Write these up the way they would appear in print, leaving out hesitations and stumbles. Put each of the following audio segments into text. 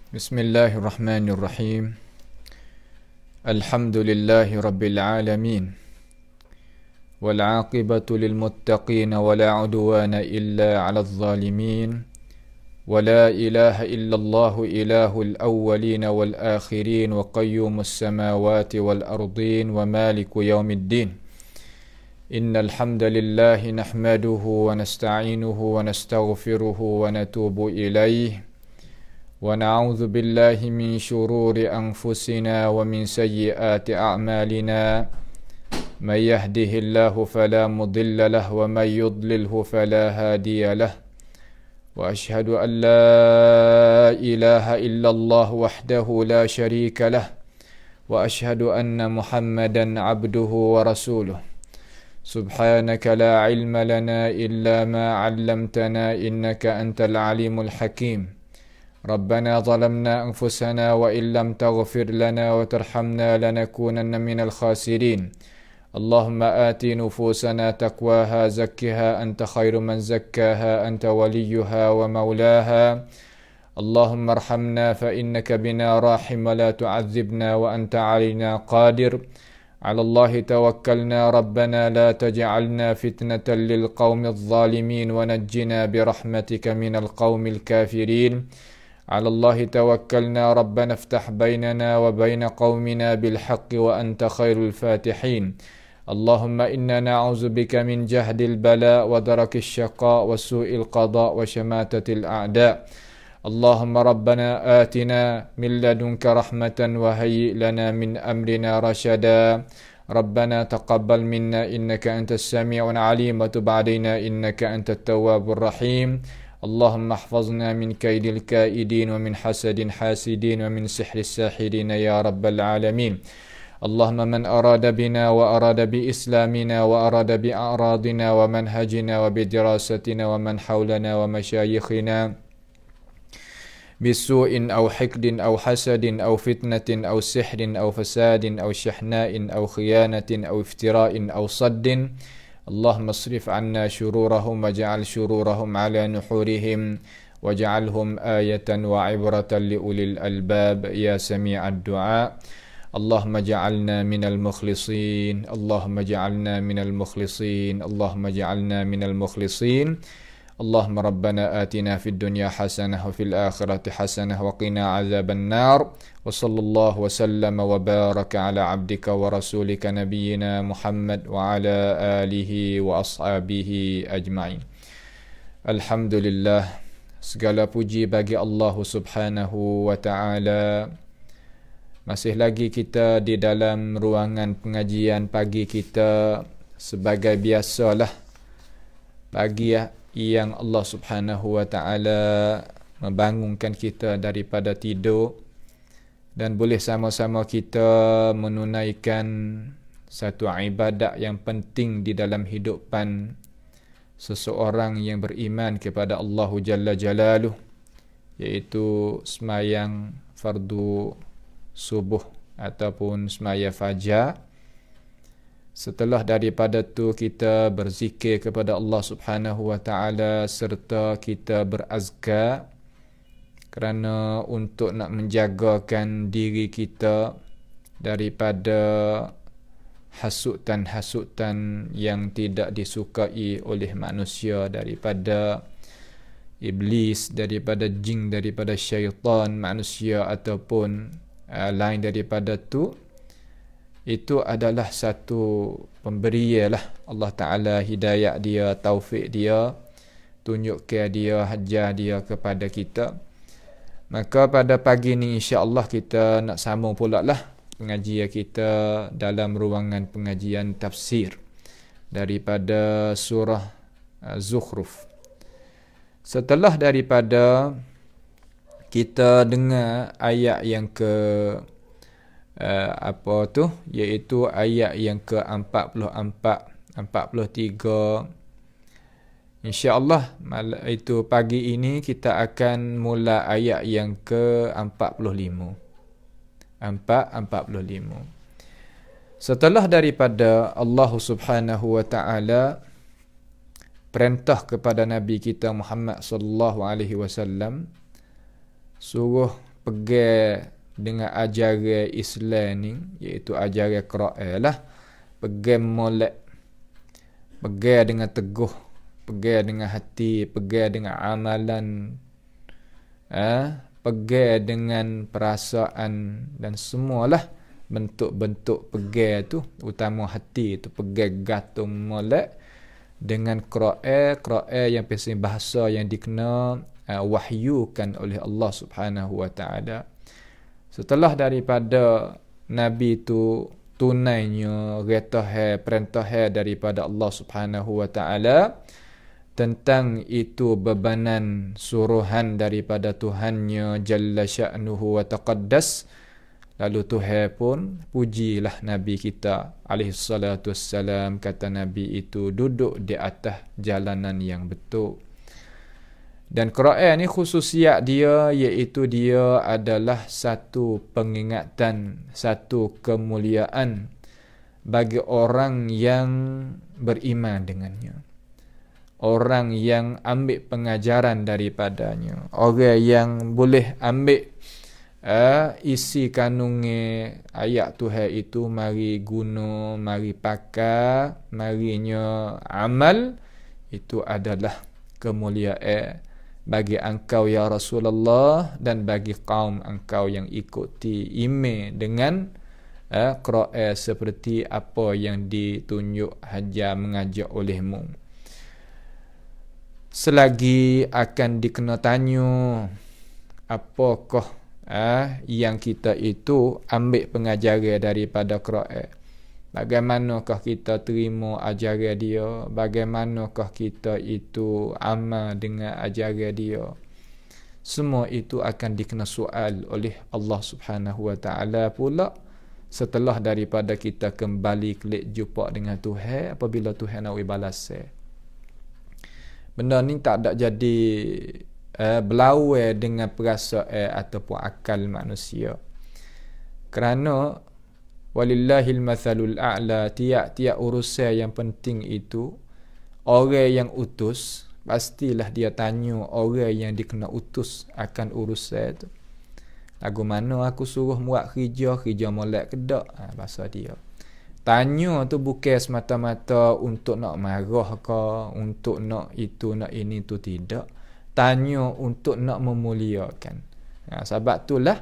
Bismillahirrahmanirrahim. Alhamdulillahi rabbil alamin. Wal 'aqibatu lil muttaqin wa la 'udwana illa 'alal zalimin. Wa la ilaha illallah ilahul awwalin wal akhirin wa qayyumus samawati wal ardin wa maliku yaumiddin. Innal hamdalillahi nahmaduhu wa nasta'inuhu wa nastaghfiruhu wa natubu ilaihi. ونعوذ بالله من شرور أنفسنا ومن سيئات أعمالنا من يهده الله فلا مضل له ومن يضلله فلا هادي له وأشهد أن لا إله إلا الله وحده لا شريك له وأشهد أن محمدا عبده ورسوله سبحانك لا علم لنا إلا ما علمتنا إنك أنت العليم الحكيم ربنا ظلمنا أنفسنا وإن لم تغفر لنا وترحمنا لنكونن من الخاسرين اللهم آت نفوسنا تقواها زكها أنت خير من زكاها أنت وليها ومولاها اللهم ارحمنا فإنك بنا راحم ولا تعذبنا وأنت علينا قادر على الله توكلنا ربنا لا تجعلنا فتنة للقوم الظالمين ونجنا برحمتك من القوم الكافرين على الله توكلنا ربنا افتح بيننا وبين قومنا بالحق وأنت خير الفاتحين اللهم إنا نعوذ بك من جهد البلاء ودرك الشقاء وسوء القضاء وشماتة الأعداء اللهم ربنا آتنا من لدنك رحمة وهيئ لنا من أمرنا رشدا ربنا تقبل منا إنك أنت السميع العليم وتب علينا إنك أنت التواب الرحيم اللهم احفظنا من كيد الكائدين ومن حسد حاسدين ومن سحر الساحرين يا رب العالمين اللهم من أراد بنا وأراد بإسلامنا وأراد بأعراضنا ومنهجنا وبدراستنا ومن حولنا ومشايخنا بسوء أو حقد أو حسد أو فتنة أو سحر أو فساد أو شحناء أو خيانة أو افتراء أو صد اللهم اصرف عنا شرورهم واجعل شرورهم على نحورهم واجعلهم آية وعبرة لأولي الألباب يا سميع الدعاء اللهم اجعلنا من المخلصين اللهم اجعلنا من المخلصين اللهم اجعلنا من المخلصين اللهم ربنا آتنا في الدنيا حسنة وفي الآخرة حسنة وقنا عذاب النار وصلى الله وسلم وبارك على عبدك ورسولك نبينا محمد وعلى آله وأصحابه أجمعين. Alhamdulillah, segala puji bagi Allah Subhanahu wa taala. Masih lagi kita di dalam ruangan pengajian pagi kita sebagai biasalah, pagi yang Allah Subhanahu wa taala membangunkan kita daripada tidur dan boleh sama-sama kita menunaikan satu ibadat yang penting di dalam hidupan seseorang yang beriman kepada Allah Jalla Jalaluh, iaitu sembahyang fardu subuh ataupun sembahyang fajar. Setelah daripada tu kita berzikir kepada Allah Subhanahu wa taala serta kita berazkar kerana untuk nak menjagakan diri kita daripada hasutan-hasutan yang tidak disukai oleh manusia, daripada iblis, daripada jin, daripada syaitan manusia ataupun lain daripada tu. Itu adalah satu pemberian lah Allah Ta'ala, hidayah dia, taufik dia, tunjuk ke dia, hajar dia kepada kita. Maka pada pagi ni insya-Allah kita nak sambung pula lah pengajian kita dalam ruangan pengajian tafsir daripada surah Zukhruf. Setelah daripada kita dengar ayat yang iaitu ayat yang ke-44, 43. InsyaAllah itu pagi ini kita akan mula ayat yang ke-45. 45. Setelah daripada Allah Subhanahu wa taala perintah kepada Nabi kita Muhammad sallallahu alaihi wasallam suruh pegang dengan ajaran Islam ni, iaitu ajaran Quran lah, pegang molek, pegang dengan teguh, pegang dengan hati, pegang dengan amalan, pegang dengan perasaan dan semualah bentuk-bentuk pegang tu, utama hati tu, pegang gantung molek dengan Quran yang pasal bahasa yang dikena wahyukan oleh Allah Subhanahu wa taala. Setelah daripada Nabi tu tunainya perintah daripada Allah Subhanahu wa taala tentang itu bebanan suruhan daripada Tuhannya Jalla Sya'nuhu wa Taqaddas, lalu Tuhan pun pujilah Nabi kita alaihi salatu wassalam, kata Nabi itu duduk di atas jalanan yang betul. Dan Quran ni khususiat dia iaitu dia adalah satu pengingatan, satu kemuliaan bagi orang yang beriman dengannya, orang yang ambil pengajaran daripadanya, orang yang boleh ambil isi kandungnya ayat Tuhan itu, mari guna, mari pakai, marinya amal. Itu adalah kemuliaan bagi engkau ya Rasulullah dan bagi kaum engkau yang ikuti iman dengan Quran seperti apa yang ditunjuk hajar mengajak olehmu. Selagi akan dikena tanya apakah yang kita itu ambil pengajaran daripada Quran, bagaimanakah kita terima ajaran dia, bagaimanakah kita itu amal dengan ajaran dia. Semua itu akan dikena soal oleh Allah Subhanahu wa taala pula setelah daripada kita kembali kelik jumpa dengan Tuhan, apabila Tuhan nak balas. Benda ni tak ada jadi berlawan dengan perasaan ataupun akal manusia. Kerana walillahil mathalul a'la, tiap-tiap urusan yang penting itu, orang yang utus pastilah dia tanya orang yang dikena utus akan urusan tu. Lagu mana aku suruh buat kerja molek ke tak? Bahasa dia. Tanya tu bukan semata-mata untuk nak marah ke, untuk nak itu, nak ini tu, tidak. Tanya untuk nak memuliakan. Sebab itulah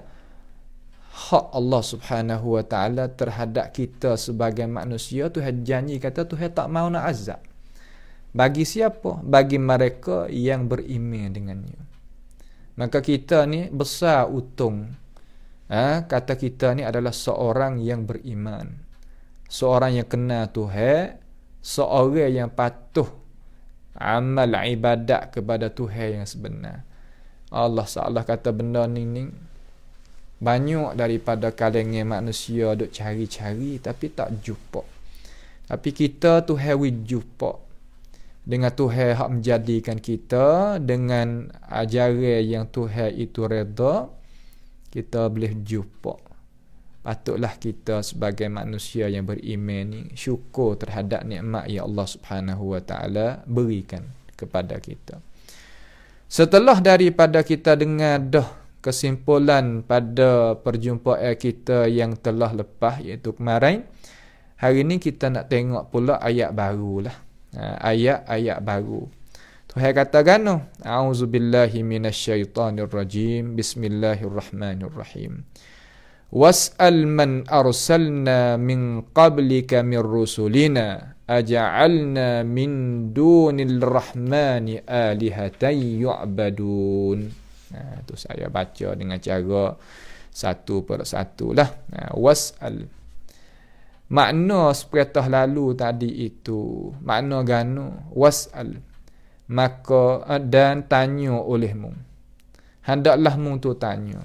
hak Allah Subhanahu wa taala terhadap kita sebagai manusia. Tuhan janji kata Tuhan tak mau nak azab. Bagi siapa? Bagi mereka yang beriman dengannya. Maka kita ni besar untung. Kata kita ni adalah seorang yang beriman, seorang yang kenal Tuhan, seorang yang patuh amal ibadat kepada Tuhan yang sebenar. Allah Ta'ala kata benda ni banyak daripada kalangan manusia duk cari-cari tapi tak jumpa. Tapi kita Tuhan jumpa. Dengan Tuhan hak menjadikan kita, dengan ajaran yang Tuhan itu reda, kita boleh jumpa. Patutlah kita sebagai manusia yang beriman ni syukur terhadap nikmat yang Allah Subhanahu wa taala berikan kepada kita. Setelah daripada kita dengar dah kesimpulan pada perjumpaan kita yang telah lepas, iaitu kemarin, hari ni kita nak tengok pula ayat barulah. Ayat-ayat baru. Tuhan katakan, a'udzubillahi minasyaitonirrajim, bismillahirrahmanirrahim. Was'al man arsalna min qablika min rusulina aja'alna min dunil rahmani alihatan yu'badun. Itu saya baca dengan cara satu per satu lah. Was'al, makna seperti lalu tadi itu, makna gano was'al, maka dan tanya olehmu, hendaklah mu tu tanya.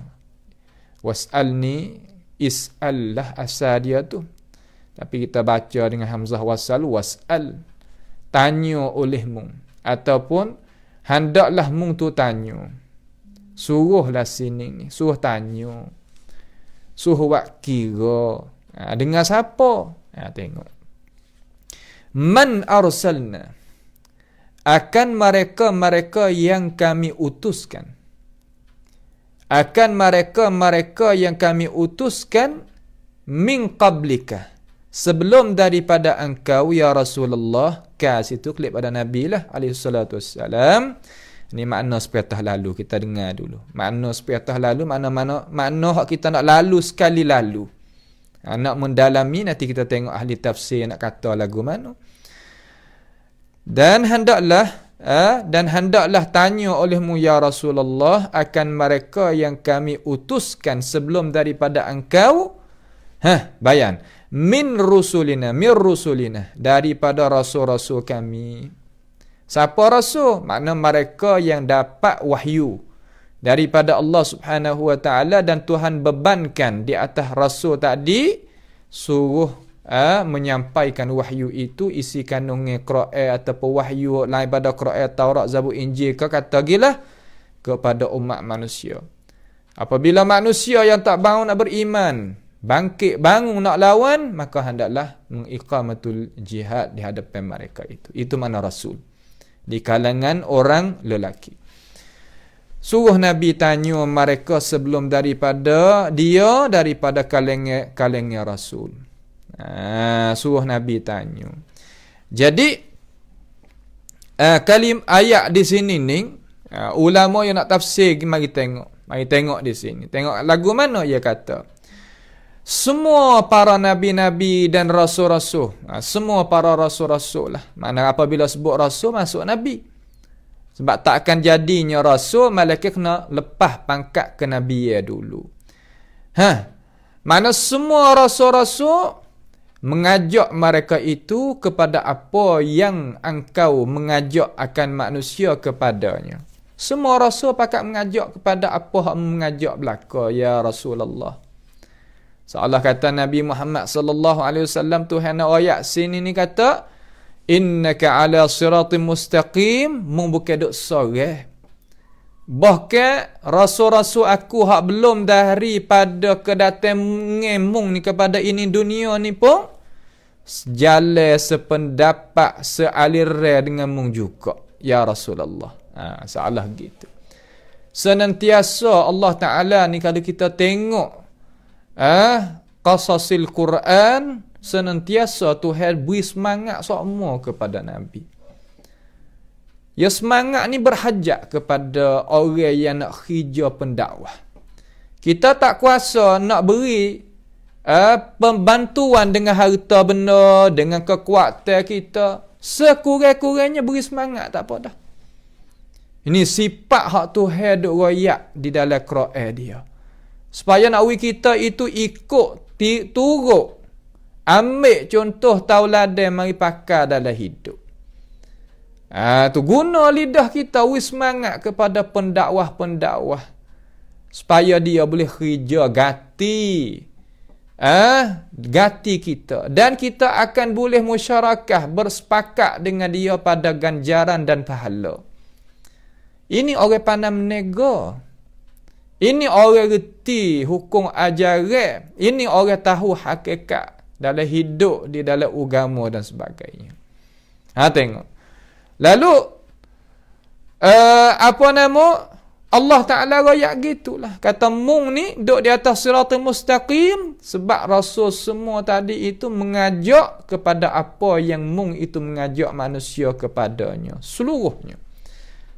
Was'al ni is'al lah asal dia tu, tapi kita baca dengan hamzah wasal, was'al, tanya olehmu, ataupun hendaklah mu tu tanya. Suruhlah sini ni, suruh tanya, suruh buat kira. Dengan siapa? Tengok. Man arsalna, akan mereka-mereka yang kami utuskan. akan mereka yang kami utuskan min qablika, sebelum daripada engkau ya Rasulullah. Situ klip pada Nabi lah alaihi salatu wassalam. Ini makna sepatah lalu, kita dengar dulu. Makna sepatah lalu, makna hak kita nak lalu sekali lalu. Nak mendalami, nanti kita tengok ahli tafsir nak kata lagu mana. Dan hendaklah tanya olehmu ya Rasulullah akan mereka yang kami utuskan sebelum daripada engkau. Bayan. Min rusulina, daripada rasul-rasul kami. Siapa rasul? Makna mereka yang dapat wahyu daripada Allah Subhanahu wa taala, dan Tuhan bebankan di atas rasul tadi suruh menyampaikan wahyu itu, isi kandungnya Quran ataupun wahyu lain pada Quran, Taurat, Zabur, Injil ke kata gila kepada umat manusia. Apabila manusia yang tak bangun nak beriman bangkit bangun nak lawan, maka hendaklah mengiqamatul jihad di hadapan mereka itu. Itu mana rasul di kalangan orang lelaki. Suruh Nabi tanya mereka sebelum daripada kalangan rasul. Suruh Nabi tanya. Jadi ayat di sini ni, ulama yang nak tafsir mari tengok di sini. Tengok lagu mana dia kata. Semua para nabi-nabi dan rasul-rasul, semua para rasul-rasul lah. Mana apabila sebut rasul masuk nabi. Sebab tak akan jadinya rasul malaikat kena lepas pangkat ke nabi ya dulu. Mana semua rasul-rasul mengajak mereka itu kepada apa yang engkau mengajak akan manusia kepadanya. Semua rasul pakat mengajak kepada apa yang mengajak belaka ya Rasulullah. Seolah kata Nabi Muhammad sallallahu alaihi wasallam, Tuhan ayat sini ni kata innaka ala siratim mustaqim, mung bukan duk soreh. Bahkan rasul-rasul aku hak belum daripada kedatangan mung ni kepada ini dunia ni pun jalan sependapat sealiran dengan mung juga ya Rasulullah. Salah gitu. Senantiasa Allah Taala ni kalau kita tengok qasasil Quran, senantiasa Tuhan beri semangat semua kepada Nabi. Ya, semangat ni berhajat kepada orang yang nak kerja pendakwah. Kita tak kuasa nak beri pembantuan dengan harta benda, dengan kekuatan kita. Sekurang-kurangnya beri semangat, tak apa dah. Ini sifat hak Tuhan duk royak di dalam Quran dia. Supaya nak kita itu ikut, turut, ambil contoh tauladan mari pakai dalam hidup. Tu guna lidah kita semangat kepada pendakwah-pendakwah supaya dia boleh kerja gati. Gati kita, dan kita akan boleh musyarakah bersepakat dengan dia pada ganjaran dan pahala. Ini orang pandai menega. Ini orang reti hukum ajaran. Ini orang tahu hakikat dalam hidup di dalam agama dan sebagainya. Tengok. Lalu Allah Ta'ala royak gitulah. Kata mung ni duduk di atas siratul mustaqim sebab rasul semua tadi itu mengajak kepada apa yang mung itu mengajak manusia kepadanya. Seluruhnya.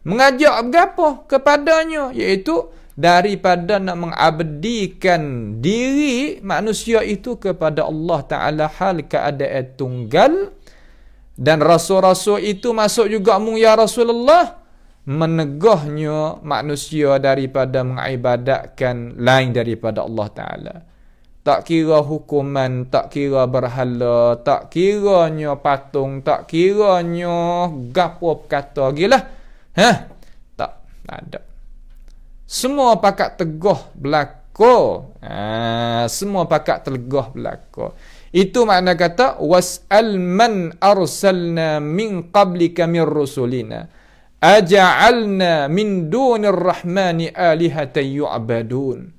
Mengajak berapa kepadanya? Iaitu daripada nak mengabdikan diri manusia itu kepada Allah Ta'ala hal keadaan tunggal. Dan rasul-rasul itu masuk juga mung ya Rasulullah, menegahnya manusia daripada mengibadatkan lain daripada Allah Ta'ala. Tak kira hukuman, tak kira berhala, tak kiranya patung, tak kiranya gapo kata gila. Tak ada. Semua pakat tegah belaka. Semua pakat tegah belaka. Itu makna kata was'al man arsalna min qablika min rusulina aja'alna min dunir rahmani alihatan yu'badun.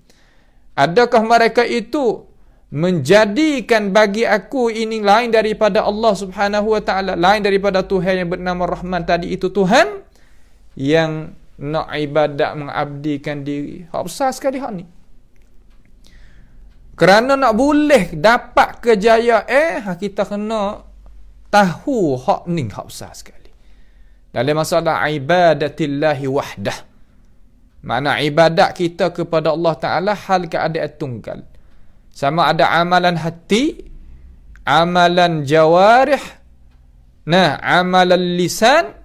Adakah mereka itu menjadikan bagi aku ini lain daripada Allah Subhanahu wa taala, lain daripada Tuhan yang bernama Rahman tadi itu Tuhan yang nak ibadat mengabdikan diri. Hak besar sekali hak ni. Kerana nak boleh dapat kejayaan, kita kena tahu hak ni, hak besar sekali. Dalam masalah ibadatillahi wahdah. Makna ibadat kita kepada Allah Ta'ala hal keadaan tunggal. Sama ada amalan hati, amalan jawarih, amalan lisan,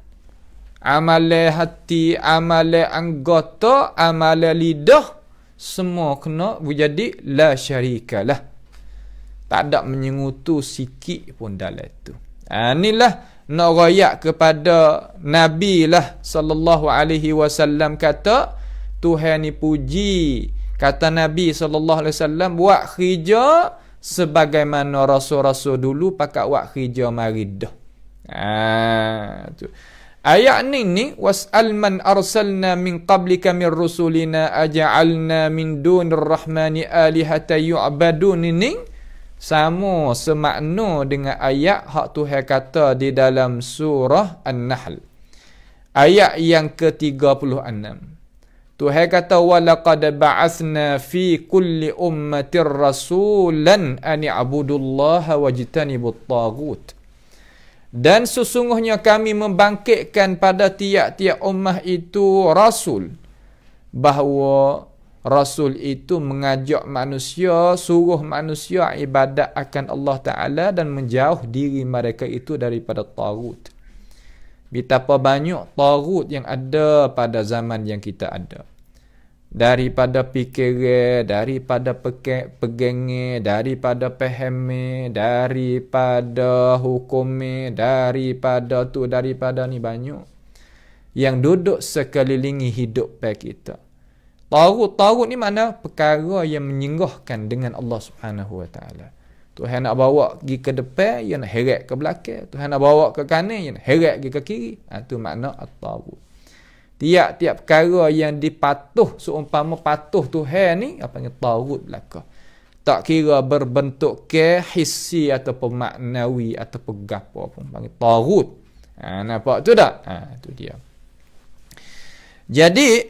amalan hati, amalan anggota, amalan lidah, semua kena menjadi la syarikalah. Tak ada menyengutu sikit pun dalam itu. Inilah nak rayak kepada Nabi lah sallallahu alaihi wasallam kata, Tuhan ni puji. Kata Nabi sallallahu alaihi wasallam, buat kerja sebagaimana rasul-rasul dulu pakat buat kerja maridah. Tu. Ayat ni was'al man arsalna min qablika min rusulina aja'alna min dunir rahmani alihata yu'badun ni sama semakna dengan ayat hak Tuhan kata di dalam surah An-Nahl. Ayat yang ke-36. Tuhan kata walaqad ba'athna fi kulli ummatir rasulan an i'budullaha wajtanibut taghut. Dan sesungguhnya kami membangkitkan pada tiap-tiap ummah itu rasul, bahawa rasul itu mengajak manusia, suruh manusia ibadat akan Allah Ta'ala dan menjauh diri mereka itu daripada taghut. Betapa banyak taghut yang ada pada zaman yang kita ada. Daripada fikiran, daripada pegangan, daripada pahaman, daripada hukuman, daripada tu, daripada ni banyak yang duduk sekelilingi hidup kita. Taghut ni mana? Perkara yang menyinggahkan dengan Allah Subhanahu Wa Taala. Tuhan nak bawa pergi ke depan, dia nak heret ke belakang. Tuhan nak bawa ke kanan, dia nak heret pergi ke kiri. Itu makna at-taghut. Tiap-tiap perkara yang dipatuh, seumpama patuh Tuhan ni, apa panggil taghut belaka. Tak kira berbentuk hissi ataupun maknawi ataupun gapo pun panggil taghut. Nampak tu tak? Tu dia. Jadi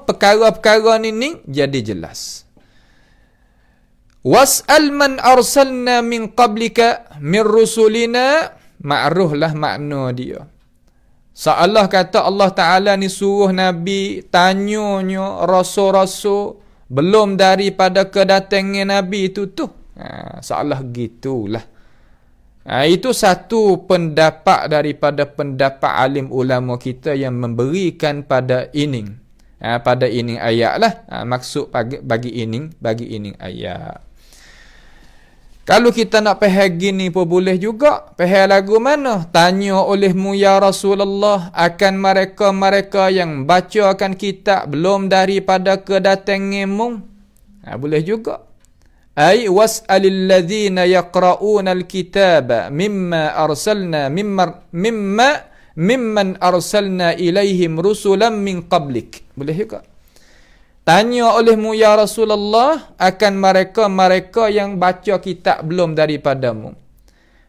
perkara-perkara ni jadi jelas. Was'al man arsalna min qablika min rusulina, ma'ruhlah makna dia. Seolah kata Allah Ta'ala ni suruh Nabi tanyanya rasul-rasul belum daripada kedatangan Nabi itu tu. Seolah gitulah. Itu satu pendapat daripada pendapat alim ulama kita yang memberikan pada ining. Pada ining ayat lah. Maksud bagi ining ayat. Kalau kita nak faham gini pun boleh juga. Faham lagu mana? Tanya olehmu ya Rasulullah akan mereka-mereka yang bacakan kitab belum daripada kedatanganmu. Boleh juga. Ay was'alil ladzina yaqra'una al-kitaba mimman arsalna ilaihim rusulan min qablik. Boleh juga. Tanya olehmu ya Rasulullah akan mereka-mereka yang baca kitab belum daripadamu.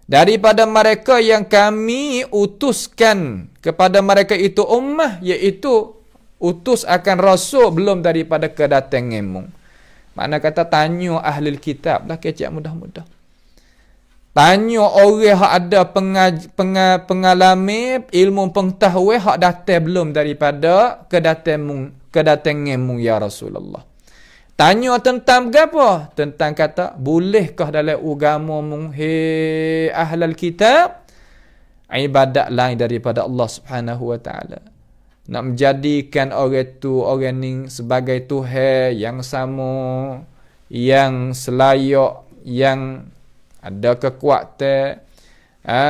Daripada mereka yang kami utuskan kepada mereka itu ummah, iaitu utus akan rasul belum daripada kedatanganmu. Makna kata tanya ahli kitab lah, kecek mudah-mudah. Tanya orang yang ada pengalaman, ilmu pengetahuan yang datang belum daripada kedatanganmu ya Rasulullah. Tanya tentang apa? Tentang kata, bolehkah dalam agamamu, hei ahlal kitab, ibadat lain daripada Allah Subhanahu Wa Taala. Nak menjadikan orang ni sebagai Tuhan yang sama, yang selayak, yang ada kekuatan,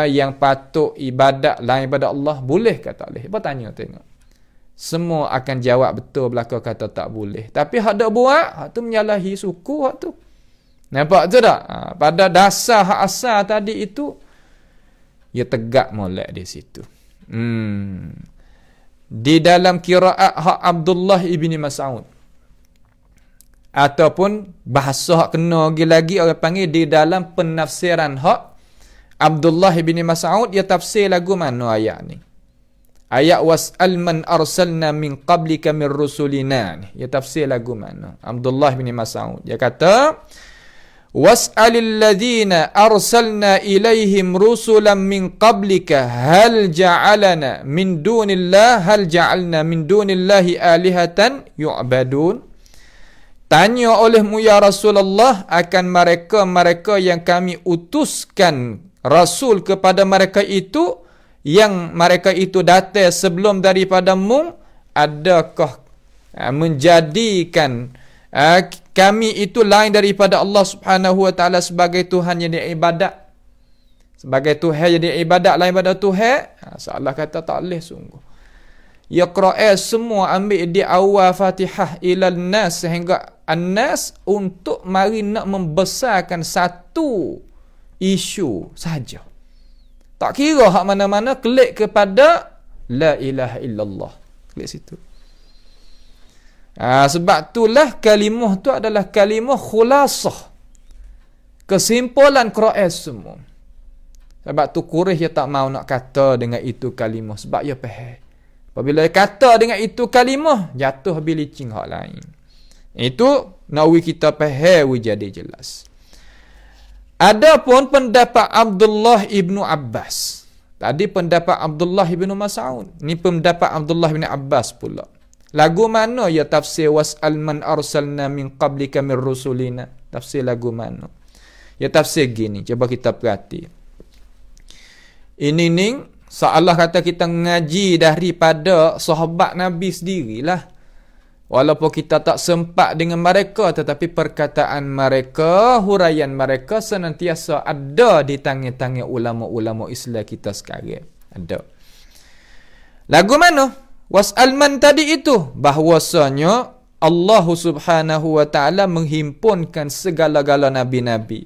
yang patut ibadat lain daripada Allah, boleh ke tak boleh? Bertanya tengok. Semua akan jawab betul belaka kata tak boleh. Tapi hak dak buat, hak tu menyalahi suku hak tu. Nampak tu tak? Pada dasar hak asal tadi itu, ia tegak molek di situ. Di dalam qiraat hak Abdullah ibni Mas'ud, ataupun bahasa hak kena lagi orang panggil di dalam penafsiran hak Abdullah ibni Mas'ud, dia tafsir lagu mana ayat ni. Ayat was'al man arsalna min qablika min rusulina ni. Dia tafsir lagu mana? Abdullah bin Mas'ud. Dia kata, was'alil ladzina arsalna ilaihim rusulan min qablika hal ja'alna min dunillahi alihatan yu'badun. Tanya olehmu ya Rasulullah akan mereka yang kami utuskan Rasul kepada mereka itu, yang mereka itu datang sebelum daripadamu, adakah menjadikan kami itu lain daripada Allah Subhanahu wa taala sebagai Tuhan yang diibadat? Sebagai Tuhan yang diibadat lain daripada Tuhan? Salah kata tak boleh sungguh. Yaqra'a semua ambil di awal Fatihah ilal nas sehingga an-nas untuk mari nak membesarkan satu isu saja. Tak kira hak mana-mana, klik kepada la ilaha illallah. Klik situ. Sebab itulah kalimah tu adalah kalimah khulasah. Kesimpulan Quran semua. Sebab tu Quraisy dia tak mau nak kata dengan itu kalimah. Sebab dia faham. Apabila kata dengan itu kalimah, jatuh bilicing hak lain. Itu nawi kita faham jadi jelas. Adapun pendapat Abdullah ibnu Abbas. Tadi pendapat Abdullah ibnu Mas'ud. Ni pendapat Abdullah ibnu Abbas pula. Lagu mana ya tafsir was'al man arsalna min qablika min rusulina? Tafsir lagu mana? Ya tafsir gini, coba kita perhati. Ini ni seolah kata kita ngaji daripada sahabat Nabi sendirilah. Walaupun kita tak sempat dengan mereka, tetapi perkataan mereka, huraian mereka senantiasa ada di tangan-tangan ulama-ulama Islam kita sekarang. Ada. Lagu mana? Was'al man tadi itu. Bahwasanya Allah Subhanahu wa ta'ala menghimpunkan segala-gala nabi-nabi.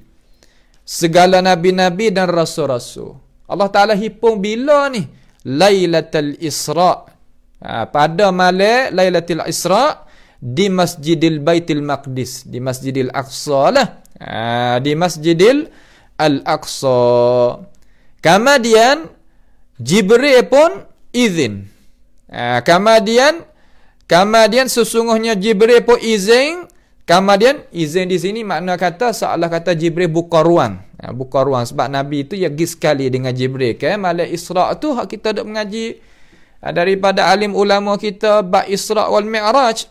Segala nabi-nabi dan rasul-rasul. Allah Ta'ala himpun bila ni? Lailatul Isra'. Pada malam Lailatul Isra' di Masjidil Baitul Maqdis, di Masjidil Aqsa lah. Di Masjidil Al-Aqsa. Kemudian Jibril pun izin. Kemudian sesungguhnya Jibril pun izin. Kemudian izin di sini makna kata seolah kata Jibril buka ruang. Buka ruang sebab Nabi itu ya pergi sekali dengan Jibril kan. Malam Isra' tu hak kita duk mengaji daripada alim ulama kita bab Isra' wal Mi'raj.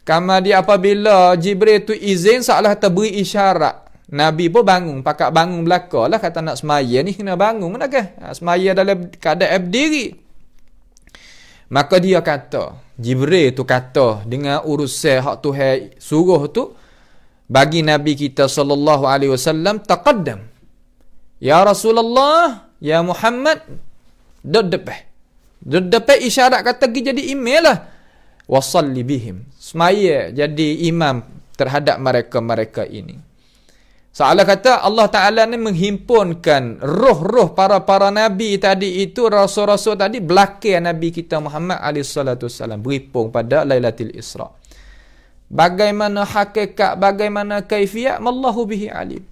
Kemudian apabila Jibril tu izin seolah kata beri isyarat, Nabi pun bangun, pakak bangun belaka lah kata nak semaya ni kena bangun mana ke? Semaya dalam keadaan berdiri. Maka dia kata, Jibril tu kata dengan urusan hak Tuhan suruh tu bagi Nabi kita sallallahu alaihi wasallam, taqaddam. Ya Rasulullah, ya Muhammad, depan isyarat kata pergi jadi imam lah. Wasalli bihim. Semaya jadi imam terhadap mereka-mereka ini. Soalan kata Allah Ta'ala ni menghimpunkan roh-roh para nabi tadi itu, rasul-rasul tadi belakang Nabi kita Muhammad SAW berhimpun pada Lailatul Isra'. Bagaimana hakikat, bagaimana kaifiat, Allahu bihi alim.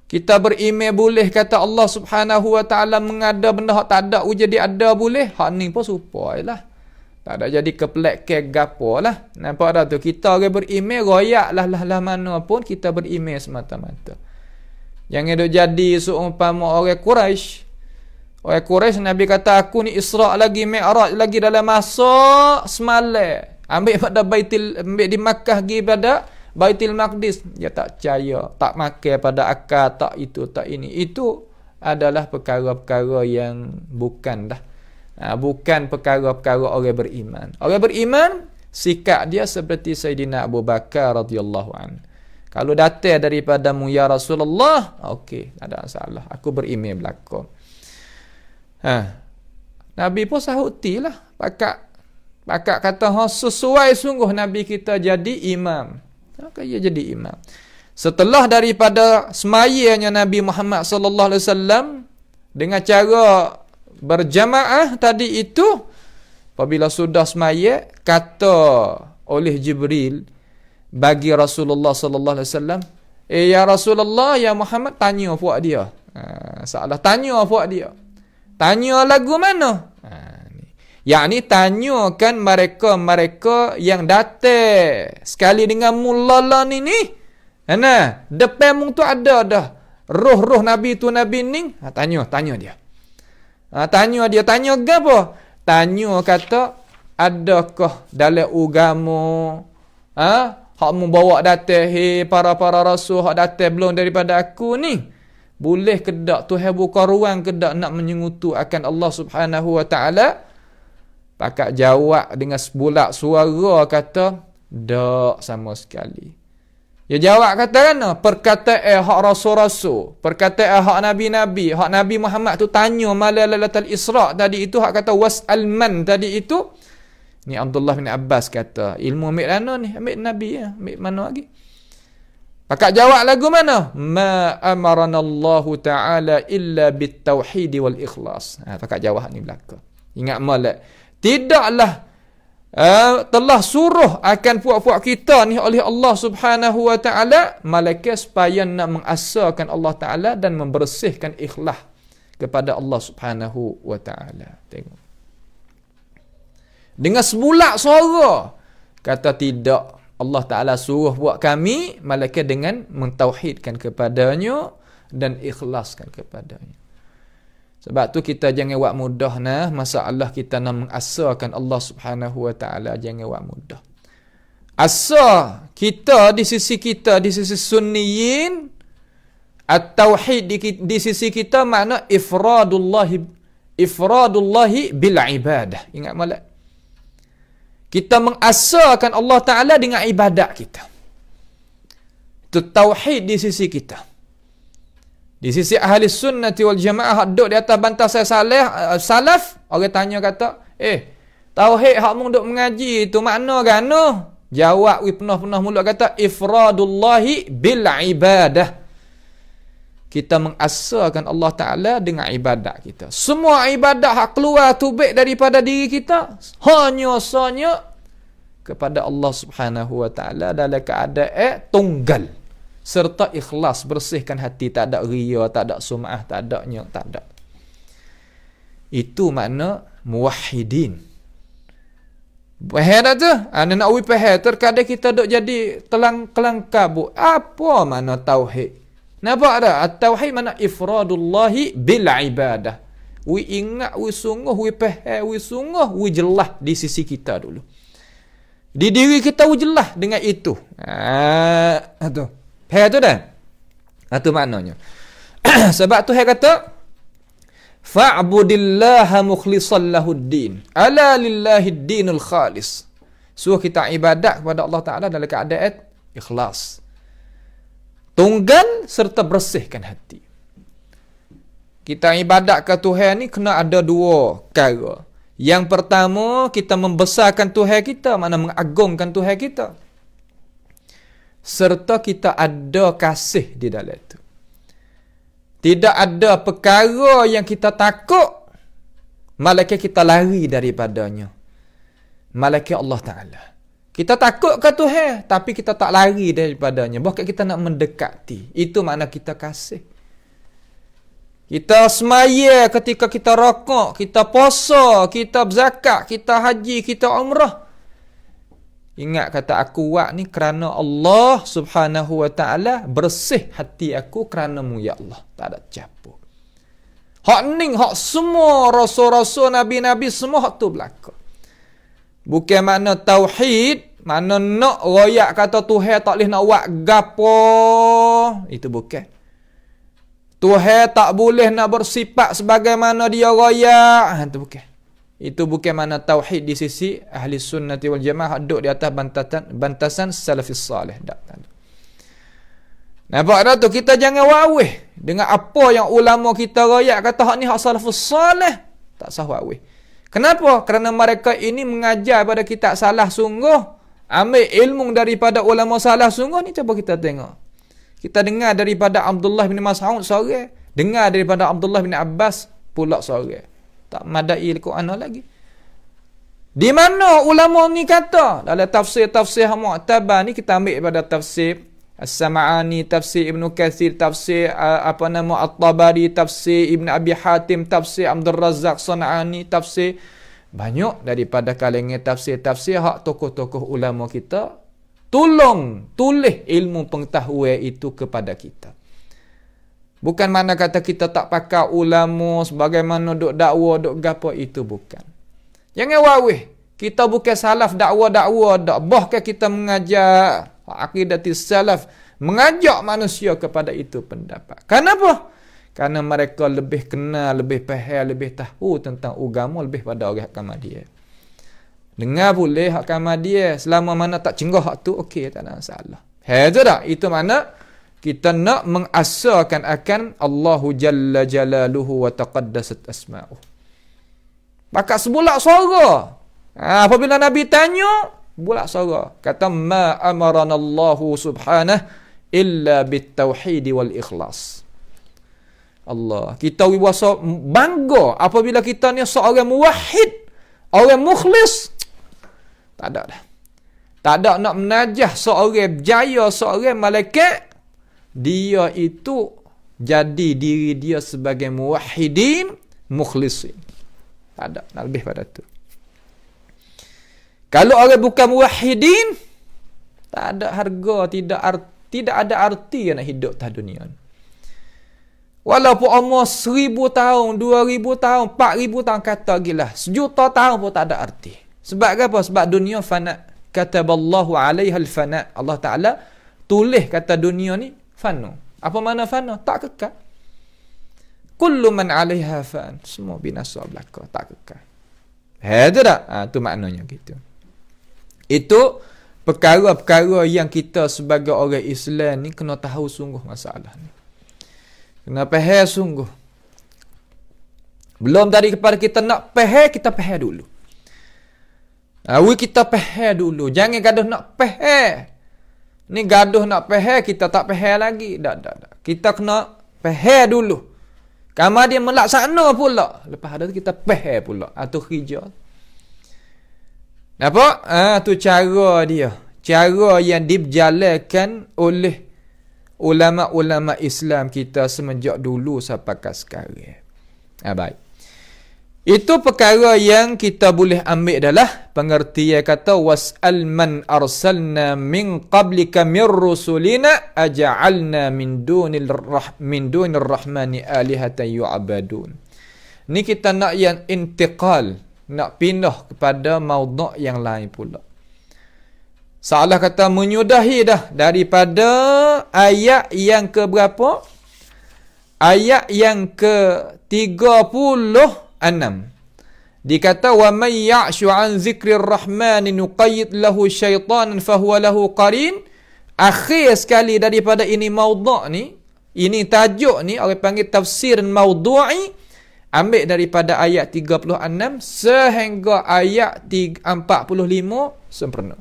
Kita berimej boleh kata Allah Subhanahu wa ta'ala mengada benda hak tak ada jadi ada boleh. Hak ni pun supaya tak ada jadi keplek ke gapo lah. Nampak dah tu. Kita orang berimej royak lah mana pun kita berimej semata-mata. Jangan duk jadi seumpama orang Quraisy. Orang Quraisy Nabi kata aku ni Isra' lagi Mi'raj lagi dalam masa semalam. Ambil di Makkah pergi pada Baitul Maqdis, dia tak percaya, tak makan pada akal, tak itu, tak ini. Itu adalah perkara-perkara yang bukan dah. Bukan perkara-perkara orang beriman. Orang beriman, sikap dia seperti Sayyidina Abu Bakar radhiyallahu anhu. Kalau datang daripadamu ya Rasulullah, okey, tak ada masalah. Aku beriman belaka. Nabi pun sahutilah. Pakak kata sesuai sungguh Nabi kita jadi imam. Maka ia jadi imam. Setelah daripada semayanya Nabi Muhammad sallallahu alaihi wasallam dengan cara berjamaah tadi itu, apabila sudah semaya kata oleh Jibril bagi Rasulullah sallallahu alaihi wasallam, ya Rasulullah, ya Muhammad, tanya puak dia. Salah tanya puak dia. Tanya lagu mana? Yakni tanyakan mereka-mereka yang datang sekali dengan mulala ni. Nah, depan mung tu ada dah roh-roh Nabi tu Nabi ni. Tanya dia. Tanya apa? Tanya kata, adakah dalam agama hak membawa datang para rasul hak datang belum daripada aku ni? Boleh ke tak Tuhan buka ruang ke tak nak menyengutu akan Allah Subhanahu wa taala? Pakak jawab dengan sebulak suara kata, tak sama sekali. Dia jawab kata kan, perkataan hak rasul-rasul, perkataan hak nabi-nabi, hak Nabi Muhammad tu tanya malam Lailatul Isra' tadi itu, hak kata was'al man tadi itu. Ni Abdullah bin Abbas kata, ilmu ambil mana ni? Ambil Nabi ya, ambil mana lagi? Pakak jawab lagu mana? Ma amarana Allah Ta'ala illa bit tauhid wal ikhlas. Pakak jawab ni belaka. Ingat malak. Tidaklah telah suruh akan puak-puak kita ni oleh Allah Subhanahu wa taala malaikat supaya nak mengasahkan Allah Taala dan membersihkan ikhlas kepada Allah Subhanahu wa taala. Tengok. Dengan sebulak suara kata tidak, Allah Taala suruh buat kami malaikat dengan mentauhidkan kepadanya dan ikhlaskan kepadanya. Sebab tu kita jangan buat mudah masalah kita nak mengasahkan Allah Subhanahu wa taala, jangan buat mudah. Asa kita di sisi sunniyin, at-tauhid di sisi kita makna ifradullahi bil ibadah. Ingat malak. Kita mengasahkan Allah Taala dengan ibadat kita. Itu tauhid di sisi kita. Di sisi ahli sunnati wal jamaah duduk di atas bantas salaf, orang tanya kata, tauhid hak mung duk mengaji tu makna gano? Jawab penuh-penuh mulut kata ifradullahi bil ibadah. Kita mengasahkan Allah Taala dengan ibadat kita. Semua ibadat hak keluar tubik daripada diri kita hanya kepada Allah Subhanahu wa taala dalam keadaan tunggal. Serta ikhlas, bersihkan hati, tak ada riya, tak ada sum'ah, tak ada nyak, tak ada. Itu makna muwahhidin. Faham tak tu? Nak uwi faham, terkadang kita duk jadi telang-kelang kabut. Apa makna tauhid? Nampak tak? Tauhid makna ifradullahi bil ibadah. Wi ingat, wi sungguh, wi faham, wi sungguh, wi jelas di sisi kita dulu. Di diri kita wi jelas dengan itu. Tu. Hai tu dah. Itu maknanya. Sebab tu hai kata fa'budillaha mukhlishan lahuddin. Ala lillahid dinul khalis. Suruh kita ibadat kepada Allah Taala dalam keadaan ikhlas. Tunggal serta bersihkan hati. Kita ibadat ke Tuhan ni kena ada dua perkara. Yang pertama, kita membesarkan Tuhan kita, makna mengagungkan Tuhan kita. Serta kita ada kasih di dalam itu. Tidak ada perkara yang kita takut malaikat kita lari daripadanya. Malaikat Allah Ta'ala. Kita takut ke Tuhan, tapi kita tak lari daripadanya. Bahkan kita nak mendekati. Itu makna kita kasih. Kita semaya ketika kita rokok, kita puasa, kita berzakat, kita haji, kita umrah. Ingat kata aku buat ni kerana Allah Subhanahu wa taala, bersih hati aku kerana-Mu ya Allah. Tak ada campur. Hak ning hak semua rasul-rasul, nabi-nabi semua hak tu berlaku. Bukan makna tauhid, makna nak royak kata Tuhan tak boleh nak buat gapo. Itu bukan. Tuhan tak boleh nak bersifat sebagaimana dia royak. Itu bukan. Itu bukan makna tauhid di sisi ahli sunnati wal jamaah duduk di atas bantasan salafis salih. Nampak dah tu, kita jangan wawih dengan apa yang ulama kita royak kata hak ni hak salafus salih. Tak sah wawih. Kenapa? Kerana mereka ini mengajar pada kita salah sungguh, ambil ilmu daripada ulama salah sungguh ni. Cuba kita tengok. Kita dengar daripada Abdullah bin Mas'ud seorang, dengar daripada Abdullah bin Abbas pula seorang. Tak madai Al-Quran lagi. Di mana ulama ni kata? Dalam tafsir-tafsir Mu'tabar ni kita ambil daripada tafsir As-Sam'ani, tafsir Ibn Kathir, tafsir At-Tabari, tafsir Ibn Abi Hatim, tafsir Abdul Razak San'ani, tafsir banyak daripada kalangan tafsir-tafsir hak tokoh-tokoh ulama kita tulis ilmu pengetahuan itu kepada kita. Bukan mana kata kita tak pakai ulama sebagaimana duk dakwa duk gapo, itu bukan. Jangan wawih. Kita bukan salaf dakwa dak. Bahkan kita mengajar akidatis salaf, mengajak manusia kepada itu pendapat. Kenapa? Karena mereka lebih kenal, lebih faham, lebih tahu tentang agama lebih pada orang Ahmadiyah. Dengar boleh hak Ahmadiyah selama mana tak cenggah hak tu, okey, tak ada masalah. Itu dah. Itu mana kita nak mengasarkan akan Allahu Jalla Jalaluhu wa taqaddasat asma'uh. Maka sebulak suara. Apabila Nabi tanya, bulak suara. Kata, ma amarana Allahu subhanahu illa bitauhid wal ikhlas. Allah. Kita wiwasa bangga apabila kita ni seorang muwahhid, orang mukhlis. Tak ada dah. Tak ada nak menajah seorang berjaya, seorang malaikat. Dia itu jadi diri dia sebagai muwahhidin, mukhlisin. Tak ada. Nak lebih pada tu. Kalau orang bukan muwahhidin, tak ada harga, tidak ada arti nak hidup di dunia ni. Walaupun umur 1000 tahun, 2000 tahun, 4000 tahun, kata gila, 1,000,000 tahun pun tak ada arti. Sebab apa? Sebab dunia fana. Kataballahu alaiha al-fana. Allah Ta'ala tulis kata dunia ni fana. Apa makna fana? Tak kekal. Kullu man alaiha fan. Semua binasa belaka, tak kekal. Itu tak? Itu maknanya gitu. Itu perkara-perkara yang kita sebagai orang Islam ni kena tahu sungguh masalah ni. Kena faham sungguh. Belum tadi kepada kita nak faham, kita faham dulu. Kita faham dulu. Jangan gaduh nak faham. Ni gaduh nak faham, kita tak faham lagi. Tak. Kita kena faham dulu. Kamar dia melaksana pula. Lepas ada tu kita faham pula. Itu hijau. Apa? Tu cara dia. Cara yang diberjalankan oleh ulama-ulama Islam kita semenjak dulu sampai sekarang. Baik. Itu perkara yang kita boleh ambil adalah pengertian kata was'al man arsalna min qablika min rusulina aja'alna min dunir rahmani alihatan yu'abadun. Ni kita nak yang intiqal, nak pindah kepada maudhu' yang lain pula. Salah kata menyudahi dah daripada ayat yang ke berapa? Ayat yang ke 36. Dikata wa may ya'shu an zikrir rahman nuqayyid lahu syaitan fahuwa lahu qarin. Akhir sekali daripada ini maudhu' ni, ini tajuk ni orang panggil tafsir maudhu'i, ambil daripada ayat 36 sehingga ayat 45 sempurna.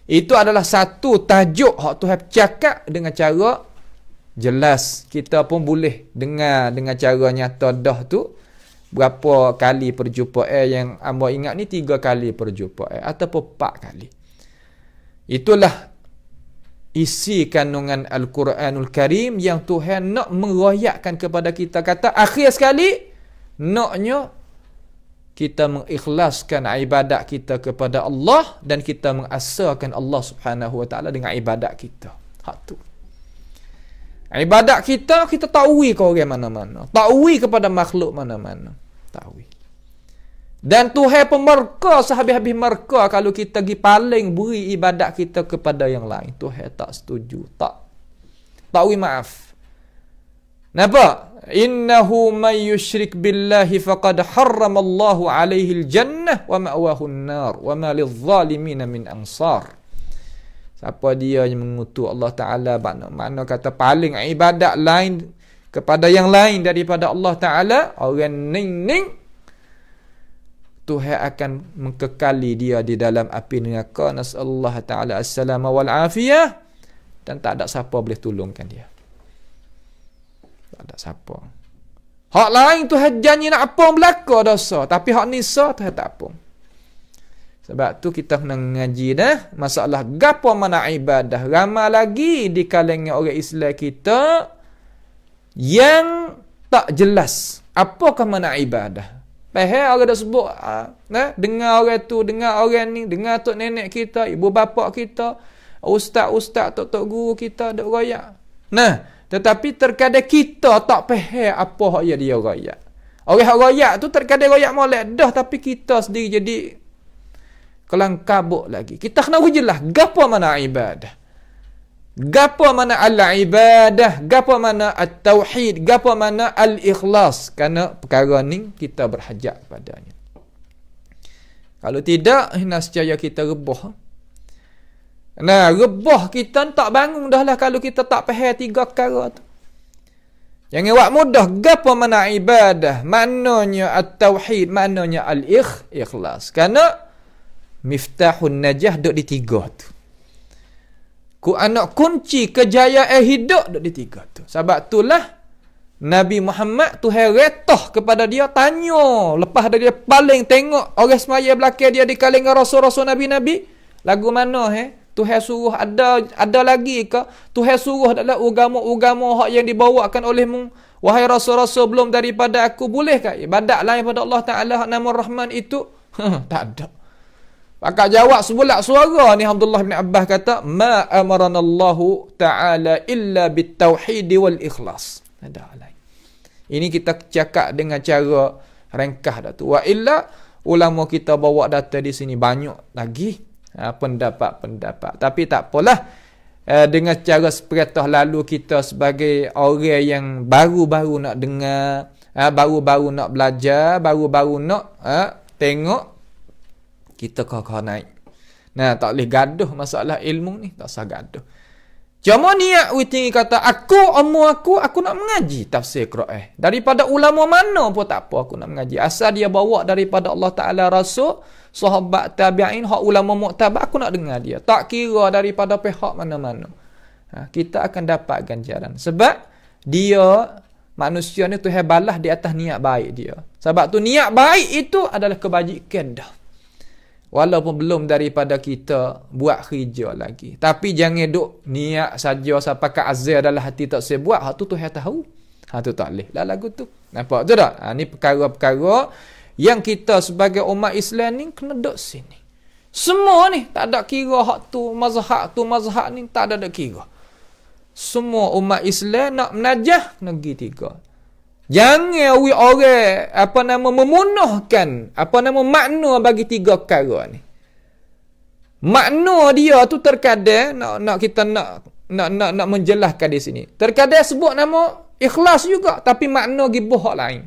Itu adalah satu tajuk hak Tuhan cakap dengan cara jelas. Kita pun boleh dengar dengan cara nyata dah tu. Berapa kali perjumpaan yang amba ingat ni 3 kali perjumpaan ataupun 4 kali. Itulah isi kandungan Al-Quranul Karim yang Tuhan nak meroyakkan kepada kita. Kata akhir sekali naknya kita mengikhlaskan ibadat kita kepada Allah dan kita mengasarkan Allah Subhanahu Wa Taala dengan ibadat kita. Hak tu. Ibadat kita tahui ke orang mana-mana. Tahui kepada makhluk mana-mana. Tahui. Dan Tuhan pemerka sehabis-habis merka kalau kita pergi paling beri ibadat kita kepada yang lain. Tuhan tak setuju. Tak. Tahui maaf. Kenapa? Innahu may yushrik billahi faqad harramallahu alaihi al-jannah wa ma'wahu an-nar wa ma lidh-dhalimin min ansar. Siapa dia yang mengutuk Allah Ta'ala, makna kata paling ibadat lain kepada yang lain daripada Allah Ta'ala, orang ning-ning, Tuhan akan mengkekali dia di dalam api neraka. Nasallahu Ta'ala as-salama wal afiyah. Dan tak ada siapa boleh tolongkan dia. Tak ada siapa. Hak lain Tuhan janji nak apa belaka dosa, tapi hak nisa Tuhan tak apa. Sebab tu kita kena ngaji dah masalah gapo mana ibadah. Ramai lagi di kalangan orang Islam kita yang tak jelas apakah mana ibadah. Faham orang dah sebut dengar orang tu, dengar orang ni, dengar tok nenek kita, ibu bapa kita, ustaz-ustaz, tok-tok guru kita duk royak. Nah, tetapi terkadang kita tak faham apa hak dia royak. Orang hak royak tu terkadang royak molek dah, tapi kita sendiri jadi kelang kabut lagi. Kita kena jelas gapo mana ibadah. Gapo mana al-ibadah, gapo mana at-tauhid, gapo mana al-ikhlas. Kerana perkara ni kita berhajat padanya. Kalau tidak, nescaya kita rebah. Nah, rebah kita tak bangun dah lah kalau kita tak faham 3 perkara tu. Jangan buat mudah. Gapo mana ibadah, maknanya at-tauhid, maknanya al-ikhlas. Kerana miftahun najah duduk di 3 tu. Anak kunci kejayaan hidup duduk di 3 tu. Sebab itulah Nabi Muhammad Tuhan retoh kepada dia, tanya lepas dia paling tengok orang semaya belakang dia di kalangan rasul-rasul Nabi-Nabi, lagu mana Tuhan suruh ada lagi ke? Tuhan suruh adalah agama-agama hak yang dibawakan olehmu, wahai rasul-rasul belum daripada aku, bolehkah ibadat lain pada Allah Ta'ala hak nama Rahman itu? Tak ada. Pakak jawab sebulat suara ni Abdullah bin Abbas kata, ma amaranallahu ta'ala illa bitauhid wal ikhlas. Ada lain. Ini kita cakap dengan cara ringkas dah tu. Wa illa ulama kita bawa data di sini banyak lagi pendapat-pendapat. Tapi tak apalah. Dengan cara seperti lalu kita sebagai orang yang baru-baru nak dengar, baru-baru nak belajar, baru-baru nak tengok, kita kau naik. Nah, tak boleh gaduh masalah ilmu ni. Tak usah gaduh. Cuma niat tinggi kata, aku nak mengaji tafsir Quran. Daripada ulama mana pun tak apa aku nak mengaji. Asal dia bawa daripada Allah Ta'ala Rasul, sahabat tabi'in, hak ulama mu'tabar, aku nak dengar dia. Tak kira daripada pihak mana-mana. Kita akan dapat ganjaran. Sebab dia, manusia ni Tuhan balas di atas niat baik dia. Sebab tu niat baik itu adalah kebajikan dah. Walaupun belum daripada kita buat kerja lagi. Tapi jangan duk niat saja sampai ke azal dalam hati tak saya buat. Hak tu Tuhan tahu. Hak tu tak boleh. Lah lagu tu. Nampak tu tak? Ni perkara-perkara yang kita sebagai umat Islam ni kena duk sini. Semua ni tak ada kira hak tu mazhab ni tak ada kira. Semua umat Islam nak menajah negeri 3. Jangan orang memunuhkan makna bagi 3 perkara ni. Makna dia tu terkadang nak kita nak menjelaskan di sini. Terkadang sebut nama ikhlas juga tapi makna gibah hak lain.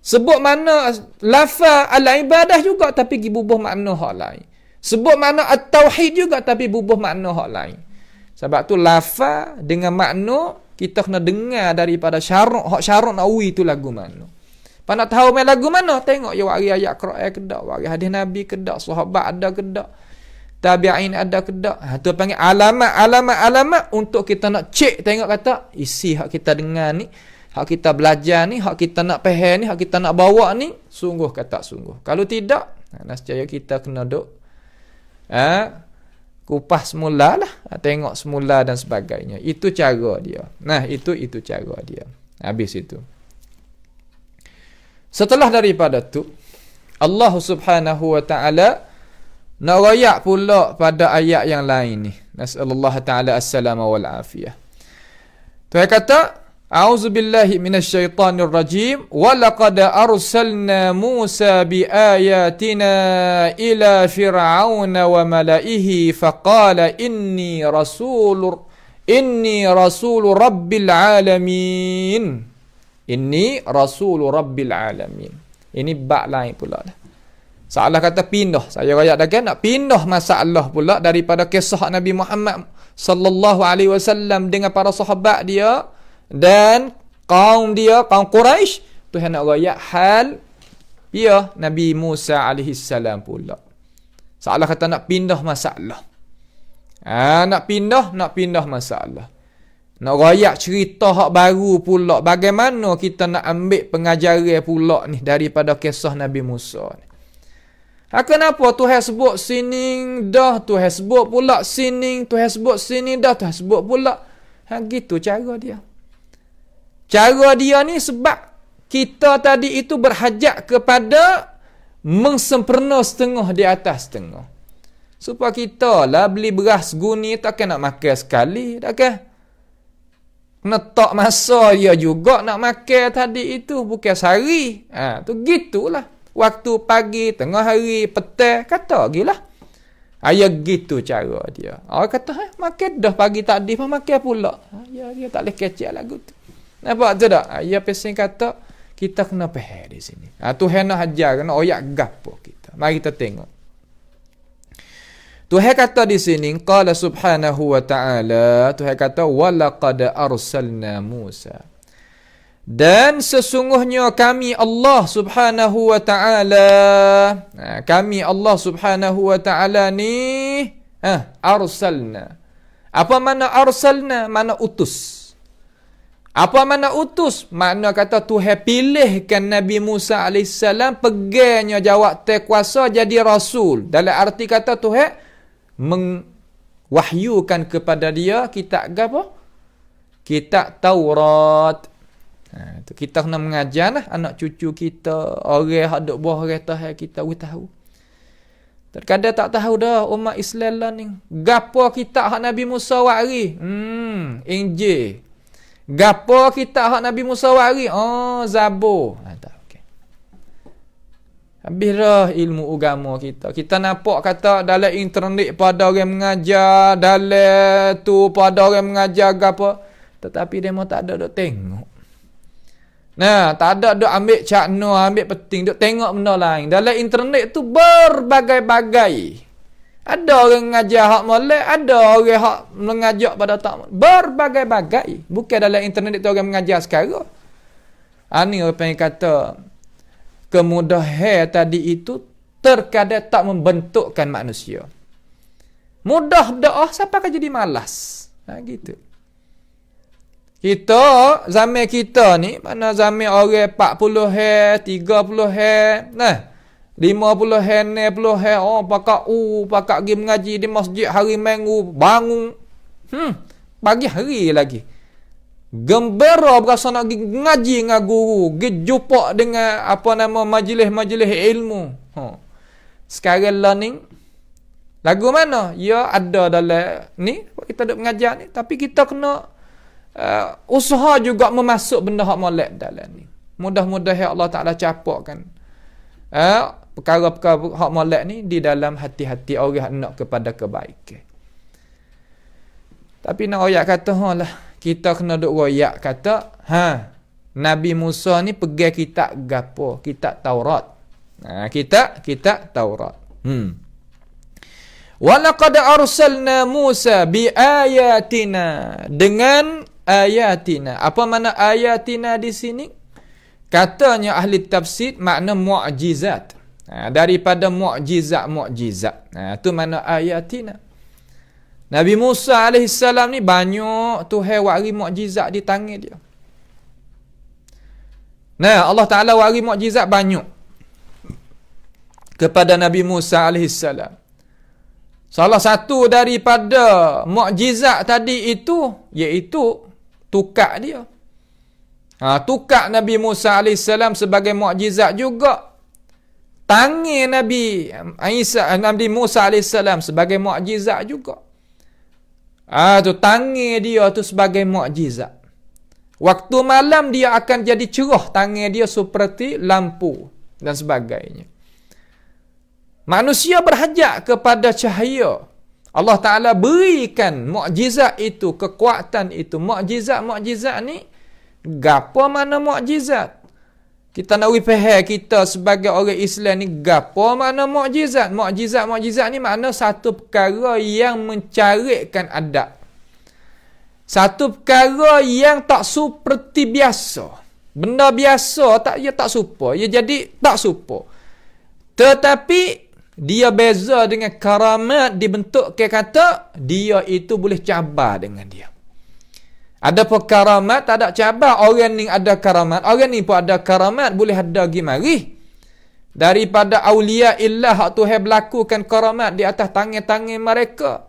Sebut mana lafaz al-ibadah juga tapi gibah makna hak lain. Sebut makna at-tauhid juga tapi bubuh makna hak lain. Sebab tu lafaz dengan makna kita kena dengar daripada syarak. Hak syarak nak uwi tu lagu mana. Pak nak tahu main lagu mana? Tengok ya wari ayat Quran kedak, wari hadis Nabi kedak, sahabat ada kedak, tabi'in ada kedak. Tu panggil alamat untuk kita nak cek tengok kata isi hak kita dengar ni, hak kita belajar ni, hak kita nak faham ni, hak kita nak bawa ni sungguh kata sungguh. Kalau tidak, nescaya kita kena duk kupas semula lah, tengok semula dan sebagainya. Itu cara dia. Nah, itu cara dia. Habis itu. Setelah daripada tu, Allah Subhanahu wa taala nak royak pula pada ayat yang lain ni. Nasallallahu taala as-salama wal afiyah. Tuhan kata, a'udzu billahi minasyaitonir rajim, wa laqad arsalna Musa biayatina ila fir'auna wa malaihi faqala inni rasul rabbil alamin. Inni rasul rabbil alamin. Ini bab lain pula dah. Salah kata pindah. Saya rakyat dah kan nak pindah masalah pula daripada kisah Nabi Muhammad sallallahu alaihi wasallam dengan para sahabat dia dan kaum Quraisy. Tuhan nak rakyat hal Nabi Musa alaihi salam pula. Salah kata nak pindah masalah. Nak pindah masalah. Nak rakyat cerita hak baru pula. Bagaimana kita nak ambil pengajaran pula ni daripada kisah Nabi Musa ni. Kenapa Tuhan sebut sini dah, Tuhan sebut pula sini, Tuhan sebut sini dah, Tuhan sebut pula. Gitu cara dia. Cara dia ni sebab kita tadi itu berhajat kepada mengsempurna setengah di atas setengah. Supaya kita lah beli beras guni takkan nak makan sekali, takkan? Kena tak masa dia juga nak makan tadi itu, bukan sehari. Tu gitulah. Waktu pagi, tengah hari, petang, kata lagi lah. Ya gitu cara dia. Orang kata, makan dah pagi tadi pun makan pula. Ya, dia tak boleh kecek lagu tu. Nampak tu tak? Ya pesan kata, kita kena faham di sini. Tuhan nak ajar, kena oyak gapo kita. Mari kita tengok. Tuhan kata di sini, qala subhanahu wa ta'ala, Tuhan kata, walaqad arsalna Musa. Dan sesungguhnya kami Allah subhanahu wa ta'ala, kami Allah subhanahu wa ta'ala ni, arsalna. Apa makna arsalna? Makna utus. Apa makna utus? Makna kata Tuhan pilihkan Nabi Musa AS pegangnya jawab kuasa jadi rasul. Dalam arti kata Tuhan mengwahyukan kepada dia kitab apa? Kitab Taurat. Kita kena mengajar lah anak cucu kita, orang yang duk buah orang Tuhan kita tahu. Terkadang tak tahu dah umat Islam lah ni. Gapo kitab hak Nabi Musa wari? Injil. Gapo kitab hak Nabi Musa wari? Zabur. Tak, okay. Habis dah ilmu agama kita. Kita nampak kata dalam internet pada orang mengajar, dalam tu pada orang mengajar gapo. Tetapi dia mau tak ada duk tengok. Nah, tak ada duk ambil cakno, ambil penting, duk tengok benda lain. Dalam internet tu berbagai-bagai. Ada orang mengajar hak molek, ada orang hak mengajak pada tak. Berbagai-bagai. Bukan dalam internet tu orang mengajar sekarang. Ni orang pengen kata kemudahan tadi itu terkadang tak membentukkan manusia. Mudah doa siapa akan jadi malas. Gitu. Kita, zaman kita ni, mana zaman orang 40 30 50 60 pakak pergi mengaji di masjid hari Minggu, bangun pagi hari lagi. Gembira berasa nak pergi ngaji dengan guru, pergi jumpa dengan majlis-majlis ilmu. Sekarang lah ni lagu mana? Ya ada dalam ni kita duk mengajar ni, tapi kita kena usaha juga memasuk benda hak molek dalam ni. Mudah-mudahan Allah Ta'ala capakkan perkara-perkara hak molek ni di dalam hati-hati orang nak kepada kebaikan. Tapi nak royak kata lah, kita kena duk royak kata Nabi Musa ni pegang kitab gapo? Kitab Taurat. Kitab Taurat. Walaqad arsalna Musa bi ayatina, dengan ayatina. Apa makna ayatina di sini? Katanya ahli tafsir makna mukjizat. Daripada mukjizat. Tu makna ayatina. Nabi Musa AS ni banyak Tuhan wari mukjizat di tangan dia. Allah Ta'ala wari mukjizat banyak kepada Nabi Musa AS. Salah satu daripada mukjizat tadi itu iaitu tukar dia. Tukar Nabi Musa AS sebagai mukjizat juga. Tangan Nabi Musa AS sebagai mukjizat juga. Tu tangan dia tu sebagai mukjizat. Waktu malam dia akan jadi cerah, tangan dia seperti lampu dan sebagainya. Manusia berhajat kepada cahaya. Allah Ta'ala berikan mukjizat itu, kekuatan itu. Mukjizat ni, gapo mana mukjizat? Kita nak faham kita sebagai orang Islam ni, gapo mana mukjizat? Mukjizat ni makna satu perkara yang mencarikan adab. Satu perkara yang tak seperti biasa. Benda biasa tak serupa. Ia jadi tak serupa. Tetapi dia beza dengan karamat dibentuk ke kata dia itu boleh cabar dengan dia. Ada pun karamat tak ada cabar. Orang ni ada karamat, orang ni pun ada karamat, boleh ada pergi mari. daripada aulia illah hak Tuhan berlakukan karamat di atas tangan-tangan mereka.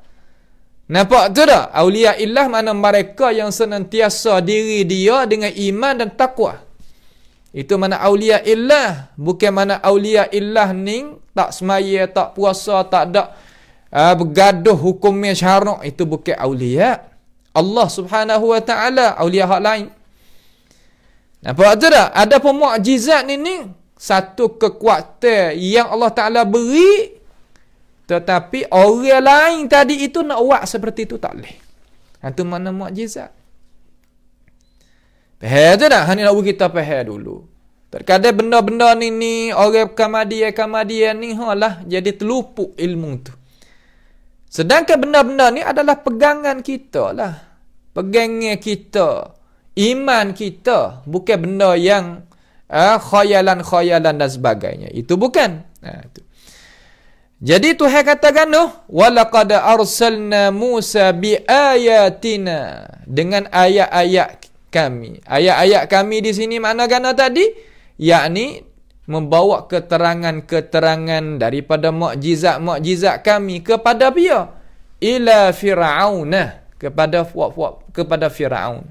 Nampak tu tak? Aulia illah mana mereka yang senantiasa diri dia dengan iman dan takwa. Itu mana aulia illah. Bukan mana aulia illah ni tak semaya, tak puasa, tak ada bergaduh hukumnya syarak. Itu bukan aulia. Allah subhanahu wa ta'ala aulia hak lain. Nampak tu tak? Ada pun mukjizat ni satu kekuatan yang Allah Ta'ala beri, tetapi orang lain tadi itu nak buat seperti itu tak boleh. Itu mana mukjizat. Faham tu tak? Hani nak bagi kita faham dulu. Terkadang benda-benda ni orang kamadian ni lah jadi terlupuk ilmu tu. Sedangkan benda-benda ni adalah pegangan kita lah. Pegangan kita. Iman kita. Bukan benda yang khayalan-khayalan dan sebagainya. Itu bukan. Itu. Jadi Tuhan katakan walaqad arsalna Musa biayatina, dengan ayat-ayat kami. Ayat-ayat kami di sini makna gana tadi, yakni membawa keterangan-keterangan daripada mukjizat-mukjizat kami kepada dia, ila Fir'auna, kepada Fir'aun.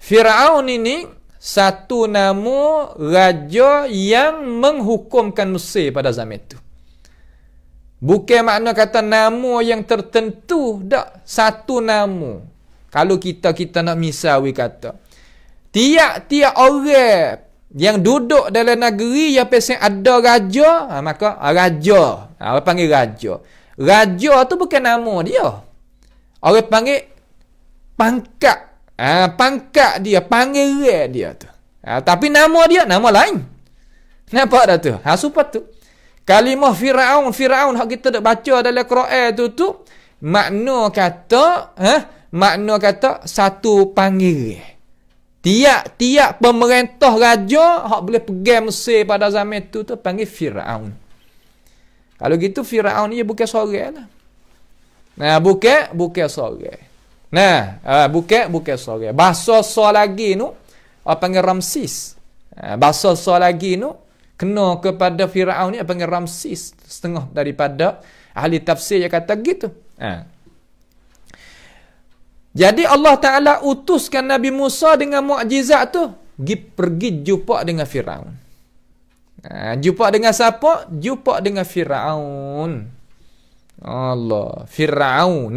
Fir'aun ini satu nama raja yang menghukumkan Mesir pada zaman itu. Bukan makna kata nama yang tertentu, tak. Satu nama. Kalau kita nak misawi kata, tiap-tiap orang yang duduk dalam negeri yang pasal ada raja, maka raja. Orang panggil raja. Raja tu bukan nama dia. Orang panggil pangkat. Pangkat dia, panggilan dia tu. Tapi nama dia, nama lain. Nampak dah tu? Supaya tu. Kalimah Fir'aun hak kita dah baca dalam Quran tu, makna kata satu panggilan. Tiap pemerintah raja hak boleh pegang Mesir pada zaman tu panggil Fir'aun. Kalau gitu Fir'aun ni bukan seorang lah. Nah, bukan seorang. Nah, bukan seorang. Bahasa so lagi tu apa panggil Ramsis. Bahasa so lagi tu kena kepada Fir'aun ni apa panggil Ramsis. Setengah daripada ahli tafsir yang kata gitu. Jadi Allah Ta'ala utuskan Nabi Musa dengan mukjizat tu, pergi jumpa dengan Fir'aun. Jumpa dengan siapa? Jumpa dengan Fir'aun. Allah, Fir'aun.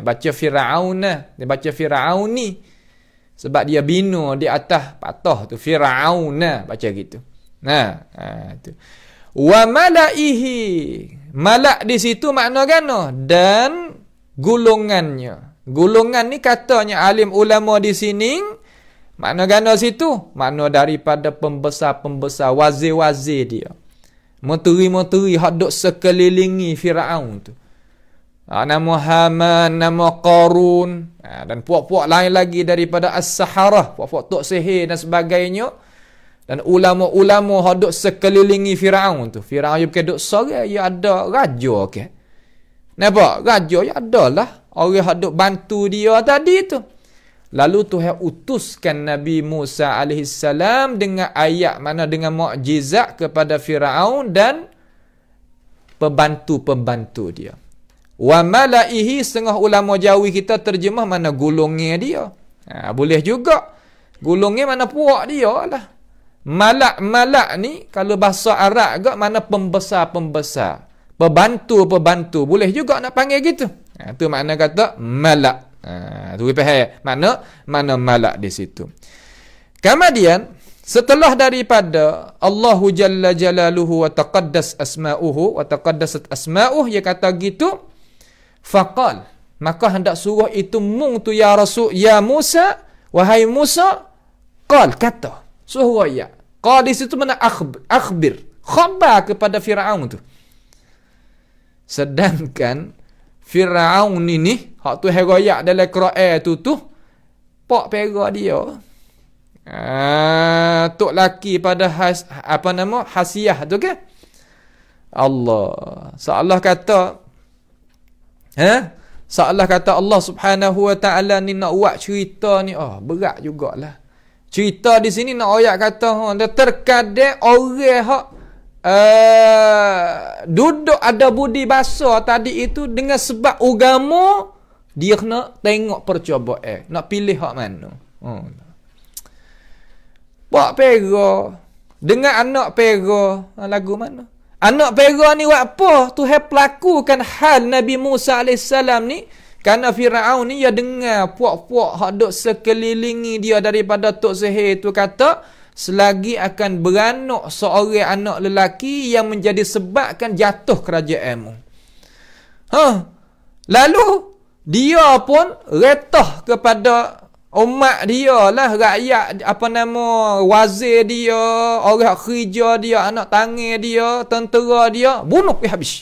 Baca Fir'aun. Dia baca Fir'aun ni sebab dia bina di atas patah tu, Fir'aun. Baca gitu. Tu. Wa malaihi. Malak di situ makna gana? Dan golongannya. Golongan ni katanya alim ulama di sini, makna gana situ? Makna daripada pembesar-pembesar, wazir-wazir dia. Menteri-menteri hak duk sekelilingi Fir'aun tu. Nama Haman, nama Qarun, dan puak-puak lain lagi daripada As-Saharah, puak-puak tok sihir dan sebagainya. Dan ulama-ulama hak duk sekelilingi Fir'aun tu. Fir'aun dia bukan duk sorang, dia ada raja ke. Nampak? Raja dia adalah orang hak duk bantu dia tadi tu. Lalu Tuhan utuskan Nabi Musa AS dengan ayat, mana dengan mukjizat kepada Fir'aun dan pembantu-pembantu dia. Wa malaihi, setengah ulama Jawi kita terjemah mana gulungnya dia. Boleh juga. Gulungnya mana puak dia lah. Malak-malak ni kalau bahasa Arab agak mana pembesar-pembesar. Pembantu-pembantu. Boleh juga nak panggil gitu. Itu makna kata malak. Tu faham mana malak di situ. Kemudian setelah daripada Allahu jalla jalaluhu wa taqaddas asma'uhu wa taqaddasat asma'uh, dia kata gitu, faqal, maka hendak suruh itu mung tu ya Rasul, ya Musa, wahai Musa, qal, kata, suruh ya. Qal di situ mana akhbir, khabar kepada Fir'aun tu. Sedangkan Fir'aun ini hak tu heroyak dalam Quran tu pak pera dia. Tok laki pada hasiah tu kan. Allah. Seolah kata seolah kata Allah Subhanahu wa taala ni nak buat cerita ni berat jugalah. Cerita di sini nak ayat kata terkadang orang hak duduk ada budi basa tadi itu dengan sebab agama, dia kena tengok percobaan, nak pilih hak mana. Buat pera dengan anak pera, lagu mana? Anak pera ni buat apa? Tuhan pelakukan hal Nabi Musa AS ni. Kerana Firaun ni dia dengar puak-puak hak duk sekelilingi dia daripada Tok Sihir tu kata, selagi akan beranak seorang anak lelaki yang menjadi sebabkan jatuh kerajaanmu. Lalu dia pun retah kepada umat dia lah, rakyat, wazir dia, orang kerja dia, anak tangan dia, tentera dia, bunuh pergi habis.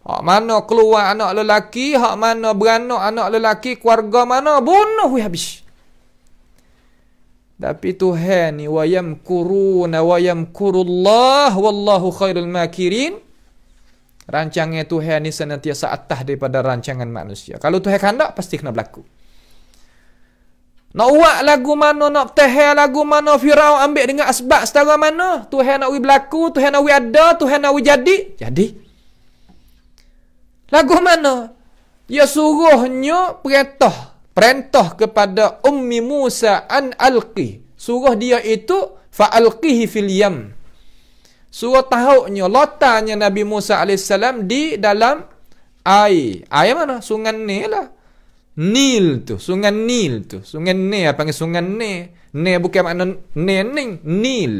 Hak mana keluar anak lelaki, hak mana beranak anak lelaki, keluarga mana, bunuh pergi habis. Tapi Tuhan ni wa yamkuruna wa yamkurullah wallahu khairul makirin. Rancangan Tuhan ni senantiasa atas daripada rancangan manusia. Kalau Tuhan kehendak pasti kena berlaku. Nak buat lagu mana, nak tahir lagu mana, Firaun ambil dengan asbab setara mana, Tuhan nak berlaku, Tuhan nak ada, Tuhan nak jadi. Lagu mana? Dia suruhnya perintah kepada Ummi Musa an alqi. Suruh dia itu fa'alqihi fil yam. Suruh tahunya, lotanya Nabi Musa AS di dalam air. Air mana? Sungai Nil lah. Nil tu. Sungai Nil tu. Sungai Nil. Panggil sungai Nil. Nil bukan makna Nil. Nil.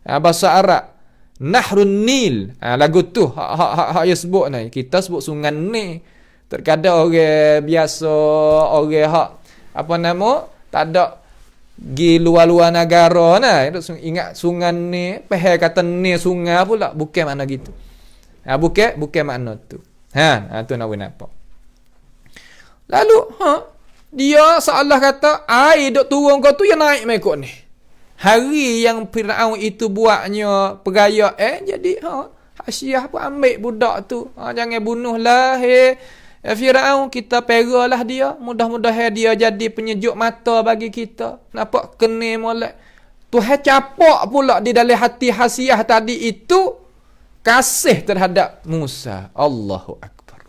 Bahasa Arab. Nahrun Nil. Lagu tu. Hak dia sebut ni. Kita sebut sungai Nil. Terkadang orang biasa, orang hak tak ada pergi luar-luar negara nah, ingat sungai ni, pahal kata ni sungai pula, bukan makna gitu. Bukan makna tu. Tu nak apa? Lalu dia seolah kata air duk turun kau tu yang naik mekok ni. Hari yang Firaun itu buatnya peraya jadi Hasyiah pun ambil budak tu. Jangan bunuhlah Firaun, kita peralah dia. Mudah-mudahan dia jadi penyejuk mata bagi kita. Nampak kena molek. Tuhan capak pula di dalam hati Hasyiah tadi itu kasih terhadap Musa. Allahu Akbar.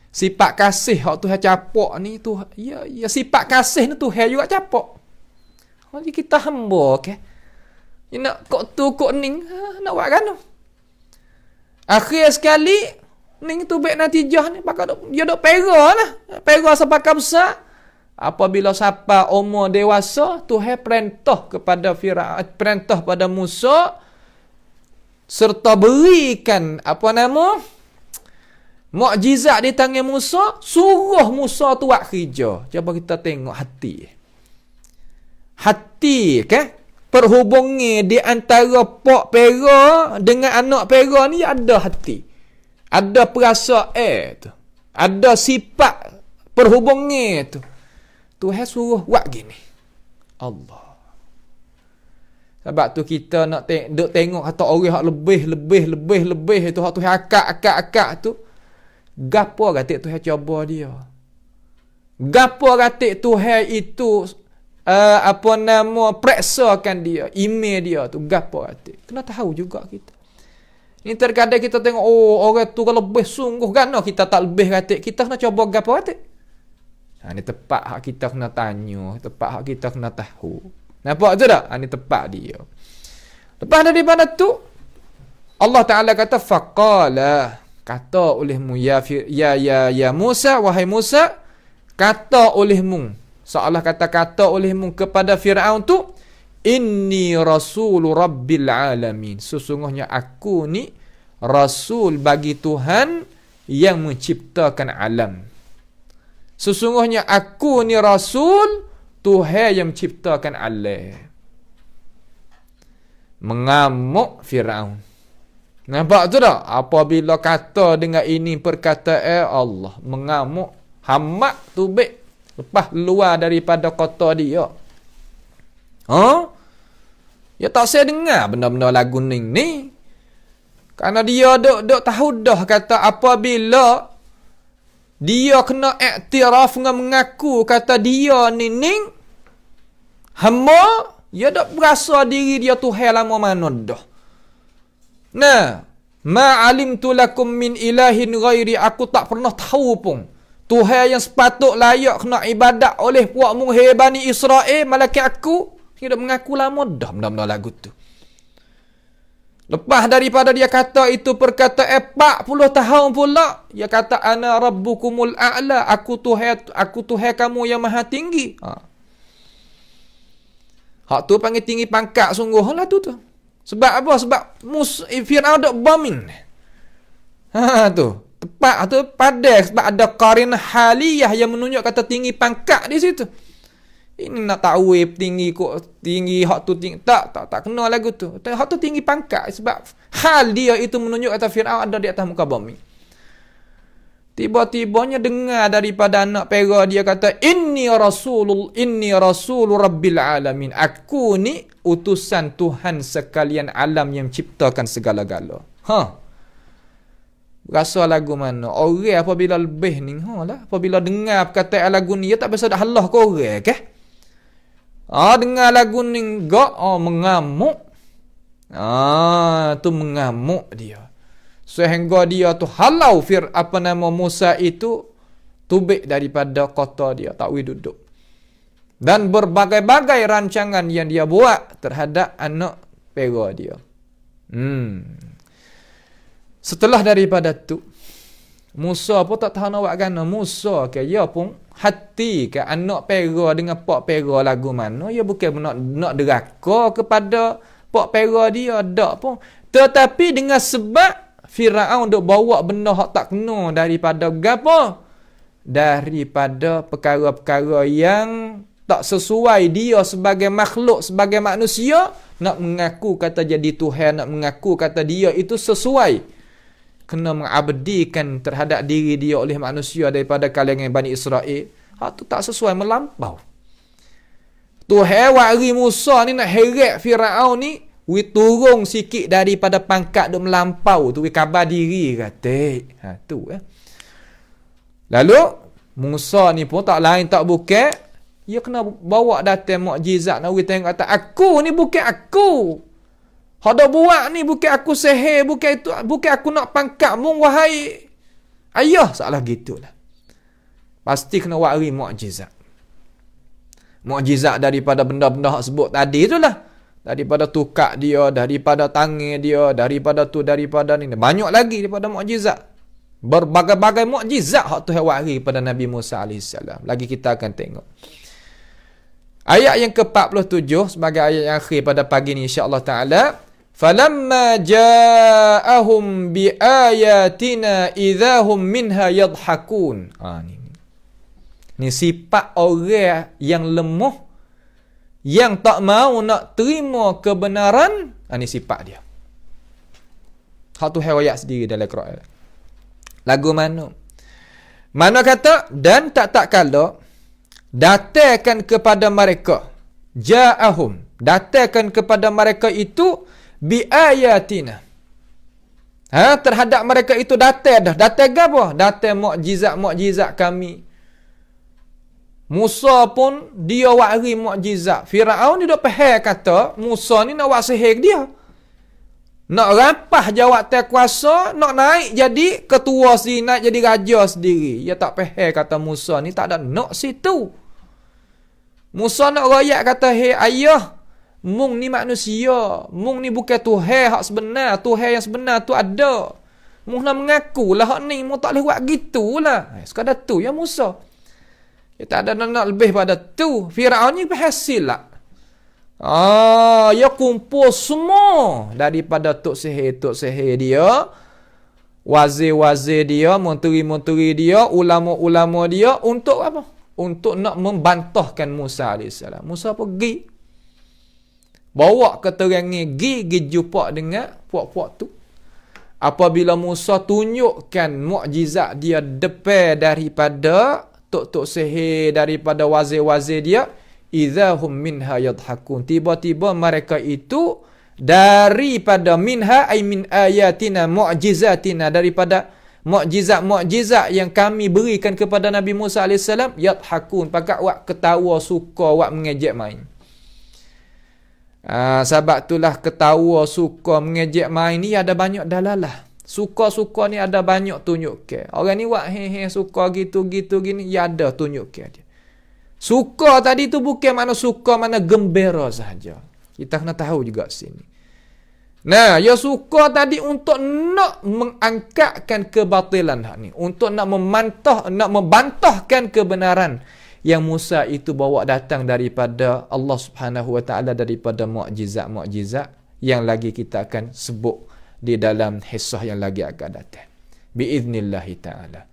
Sifat kasih hak Tuhan capak ni tu, ya sifat kasih ni Tuhan juga capak. Jadi kita hamba ke. Nak kok tu kok ning nak buat kan? Akhir sekali ning tu baik natijah ni pakak dia dok pera lah. Pera sepakat besar. Apabila siapa umur dewasa, Tuhan perintah kepada Firaun, perintah pada Musa serta berikan mukjizat di tangan Musa, suruh Musa tu buat kerja. Cuba kita tengok hati. Hati perhubungan di antara pak pera dengan anak pera ni ada hati. Ada perasaan tu. Ada sifat perhubungan tu. Tuhan suruh buat gini. Allah. Sebab tu kita nak tengok kata orang hak lebih itu hak Tuhan akak tu. Gapo katik Tuhan coba dia. Gapo katik Tuhan itu periksakan dia, email dia tu gapo katik. Kena tahu juga kita. Ni terkadang kita tengok orang tu kalau lebih sungguh kan kita tak lebih katik. Kita kena coba gapo katik. Ni tepat hak kita kena tanya, tepat hak kita kena tahu. Nampak tu tak? Ni tepat dia. Lepas daripada tu Allah Taala kata faqala, kata olehmu ya Musa, wahai Musa, kata olehmu, seolah kata olehmu kepada Firaun tu, inni rasulu rabbil alamin, sesungguhnya aku ni rasul bagi Tuhan yang menciptakan alam. Sesungguhnya aku ni rasul Tuhan yang menciptakan alam. Mengamuk Firaun. Nampak tu tak? Apabila kata dengan ini perkataan Allah, mengamuk, hamak tu baik lepas luar daripada kota dia. Ya tak saya dengar benda-benda lagu ni. Kerana dia duk tahu dah kata apabila dia kena iktiraf dengan mengaku kata dia ni hamba, dia dak berasa diri dia Tuhan lama mana dah. Nah, ma alimtu lakum min ilahin ghairi, aku tak pernah tahu pun Tuhan yang sepatut layak kena ibadat oleh puakmu hai Bani Israel malaikat aku. Dia mengaku lama dah benda-benda lagu tu. Lepas daripada dia kata itu perkata 40 tahun pula, dia kata ana rabbukumul a'la, aku Tuhan kamu yang maha tinggi. Hak tu panggil tinggi pangkat sungguh lah tu. Sebab apa? Sebab Firaun dak bombing. Tu. Tepat tu pada sebab ada qarin haliyah yang menunjuk kata tinggi pangkat di situ. Ini nak tahu tinggi hak tu tinggi tak kena lagu tu. Hak tu tinggi pangkat sebab hal dia itu menunjuk kata Firaun ada di atas muka bumi. Tiba-tibanya dengar daripada anak pera dia kata inni rasul rabbil alamin. Aku ni utusan Tuhan sekalian alam yang ciptakan segala-gala. Rasa lagu mana? Orang apabila lebih ni, apabila dengar perkataan lagu ni, dia tak biasa dah halah ke orang ke? Dengar lagu ni enggak, mengamuk. Tu mengamuk dia. Sehingga dia tu halau Musa itu tubik daripada kota dia, tak boleh duduk. Dan berbagai-bagai rancangan yang dia buat terhadap anak pera dia. Setelah daripada tu, Musa pun tak tahu nak buat kan. Musa ke dia pun hati ke anak pera dengan pak pera lagu mana. Dia bukan nak deraka kepada pak pera dia, tak pun. Tetapi dengan sebab Firaun duk bawa benda hak tak kena daripada gapo? Daripada perkara-perkara yang tak sesuai dia sebagai makhluk, sebagai manusia, nak mengaku kata jadi Tuhan, nak mengaku kata dia itu sesuai. Kena mengabdikan terhadap diri dia oleh manusia daripada kalangan Bani Israel. Hak tu tak sesuai, melampau. Tuhan wari Musa ni nak heret Firaun ni, turun sikit daripada pangkat duk melampau tu, kabar diri kata. Tu Lalu Musa ni pun tak lain tak bukan, dia kena bawa datang mukjizat nak tengok kata aku ni bukan aku. Hak dak buat ni bukan aku sihir, bukan aku nak pangkat mung wahai ayah, salah gitulah. Pasti kena wari mukjizat. Mukjizat daripada benda-benda hak sebut tadi itulah. Daripada tukak dia, daripada tangan dia, daripada ni. Banyak lagi daripada mukjizat. Berbagai-bagai mukjizat hak Tuhan wari kepada Nabi Musa AS. Lagi kita akan tengok. Ayat yang ke-47 sebagai ayat yang akhir pada pagi ni insya-Allah taala. Falamma ja'ahum biayatina idzahum minha yadhhakun. Ni sifat orang yang lemah, yang tak mau nak terima kebenaran. Ini sifat dia. Hak tu riwayat sendiri dalam Quran. Lagu mana? Mana kata dan tak kala datangkan kepada mereka, ja'ahum, datangkan kepada mereka itu biayatina. Terhadap mereka itu datang apa? Datang mukjizat kami. Musa pun dia wari mukjizat. Firaun dia dak faham kata Musa ni nak buat sihir dia. Nak rampah jawatan kuasa, nak naik jadi ketua sendiri, naik jadi raja sendiri. Dia tak faham kata Musa ni tak ada nak situ. Musa nak rakyat kata, "Hei ayah, mung ni manusia. Mung ni bukan Tuhan hak sebenar. Tuhan yang sebenar tu ada. Mung nak mengaku lah hak ni, mung tak boleh buat gitulah." Sekadar tu ya Musa. Dia tak ada nak lebih pada tu. Firaun ni berhasil lah. Dia kumpul semua daripada tok sihir dia, wazir-wazir dia, menteri-menteri dia, ulama-ulama dia untuk apa? Untuk nak membantahkan Musa AS. Musa pergi. Bawa keterangan pergi jumpa dengan puak-puak tu. Apabila Musa tunjukkan mukjizat dia depan daripada tok sihir, daripada wazir-wazir dia, idzahum minha yadhhakun. Tiba-tiba mereka itu daripada minha ay min ayatina mu'jizatina, daripada mukjizat-mukjizat yang kami berikan kepada Nabi Musa AS, yadhhakun, pakat wak ketawa suka, wak mengejek main. Sebab itulah ketawa, suka, mengejek main ni ada banyak dalalah. Suka-suka ni ada banyak tunjuk ke. Orang ni buat he suka gitu-gitu gini, ya ada tunjuk ke dia. Suka tadi tu bukan mana suka, mana gembira sahaja. Kita kena tahu juga sini. Nah, ya suka tadi untuk nak mengangkatkan kebatilan hak ni, untuk nak membantahkan kebenaran yang Musa itu bawa datang daripada Allah Subhanahu wa taala, daripada mukjizat-mukjizat yang lagi kita akan sebut di dalam hisah yang lagi akan datang. Biiznillah taala.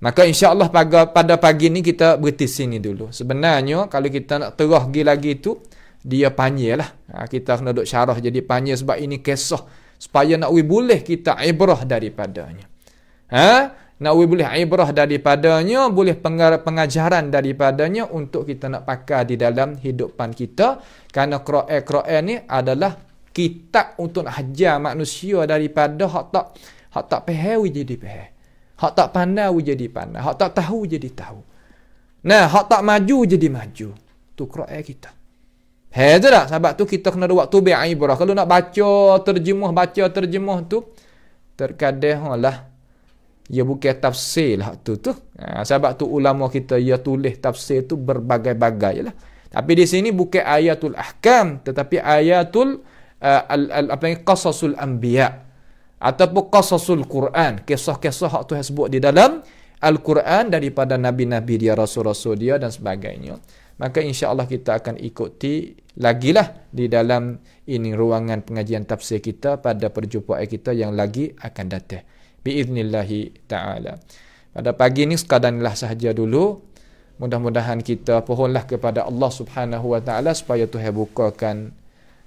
Maka insya-Allah pada pagi ni kita berhenti sini dulu. Sebenarnya kalau kita nak terus pergi lagi tu, dia panjang lah. Kita kena duk syarah jadi panjang sebab ini kisah supaya nak boleh kita ibrah daripadanya. Nak boleh ibrah daripadanya, boleh pengajaran daripadanya untuk kita nak pakai di dalam hidupan kita. Kerana Quran ni adalah kitab untuk nak hajar manusia daripada hak tak faham jadi faham. Hak tak pandai jadi pandai. Hak tak tahu jadi tahu. Nah, hak tak maju jadi maju. Tu Quran kita. Tu tak? Sebab tu kita kena ada waktu beribrah. Kalau nak baca terjemah tu, terkadang lah, ia bukan tafsir lah tu. Sebab tu ulama kita, ia tulis tafsir tu berbagai-bagai lah. Tapi di sini bukan ayatul ahkam, tetapi ayatul qasasul anbiya ataupun qasasul Quran, kisah-kisah hak tu sebut di dalam Al-Quran daripada nabi-nabi dia, rasul-rasul dia dan sebagainya. Maka insya-Allah kita akan ikuti lagilah di dalam ini ruangan pengajian tafsir kita pada perjumpaan kita yang lagi akan datang. Biiznillahi taala. Pada pagi ni sekadar sahaja dulu. Mudah-mudahan kita pohonlah kepada Allah Subhanahu wa taala supaya Tuhan bukakan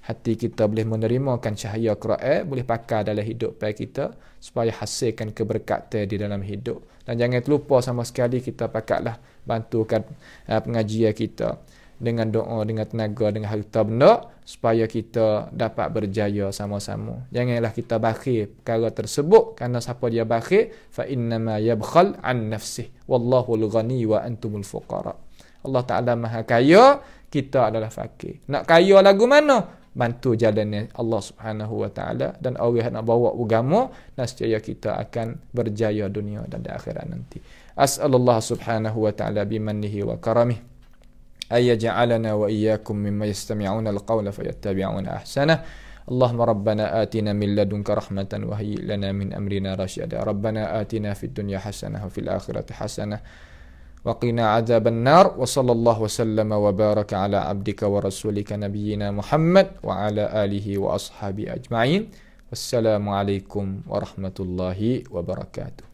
hati kita, boleh menerima cahaya Quran, boleh pakai dalam hidup kita supaya hasilkan keberkatan di dalam hidup. Dan jangan terlupa sama sekali kita pakailah bantukan pengajian kita dengan doa, dengan tenaga, dengan harta benda supaya kita dapat berjaya sama-sama. Janganlah kita bakhil perkara tersebut, kerana siapa dia bakhil fa innama yabkhal an nafsihi wallahul ghani wa antumul fuqara. Allah Taala Maha Kaya, kita adalah fakir. Nak kaya lagu mana? Bantu jalannya Allah Subhanahu wa taala, dan orang nak bawa agama, nescaya kita akan berjaya dunia dan di akhirat nanti. As'alullah Subhanahu wa taala bimannihi wa karamih ayaj'alana wa iyyakum mimma yastami'una al-qawla fayattabi'una ahsanah. Allahumma rabbana atina min ladunka rahmatan wa hayyi' lana min amrina rasyada. Rabbana atina fid dunya hasanah wa fil akhirati hasanah wa qina adzaban nar. Wa sallallahu wasallama wa baraka ala abdika wa rasulika nabiyyina Muhammad wa ala alihi wa ashabi ajma'in. Wassalamu alaikum warahmatullahi wabarakatuh.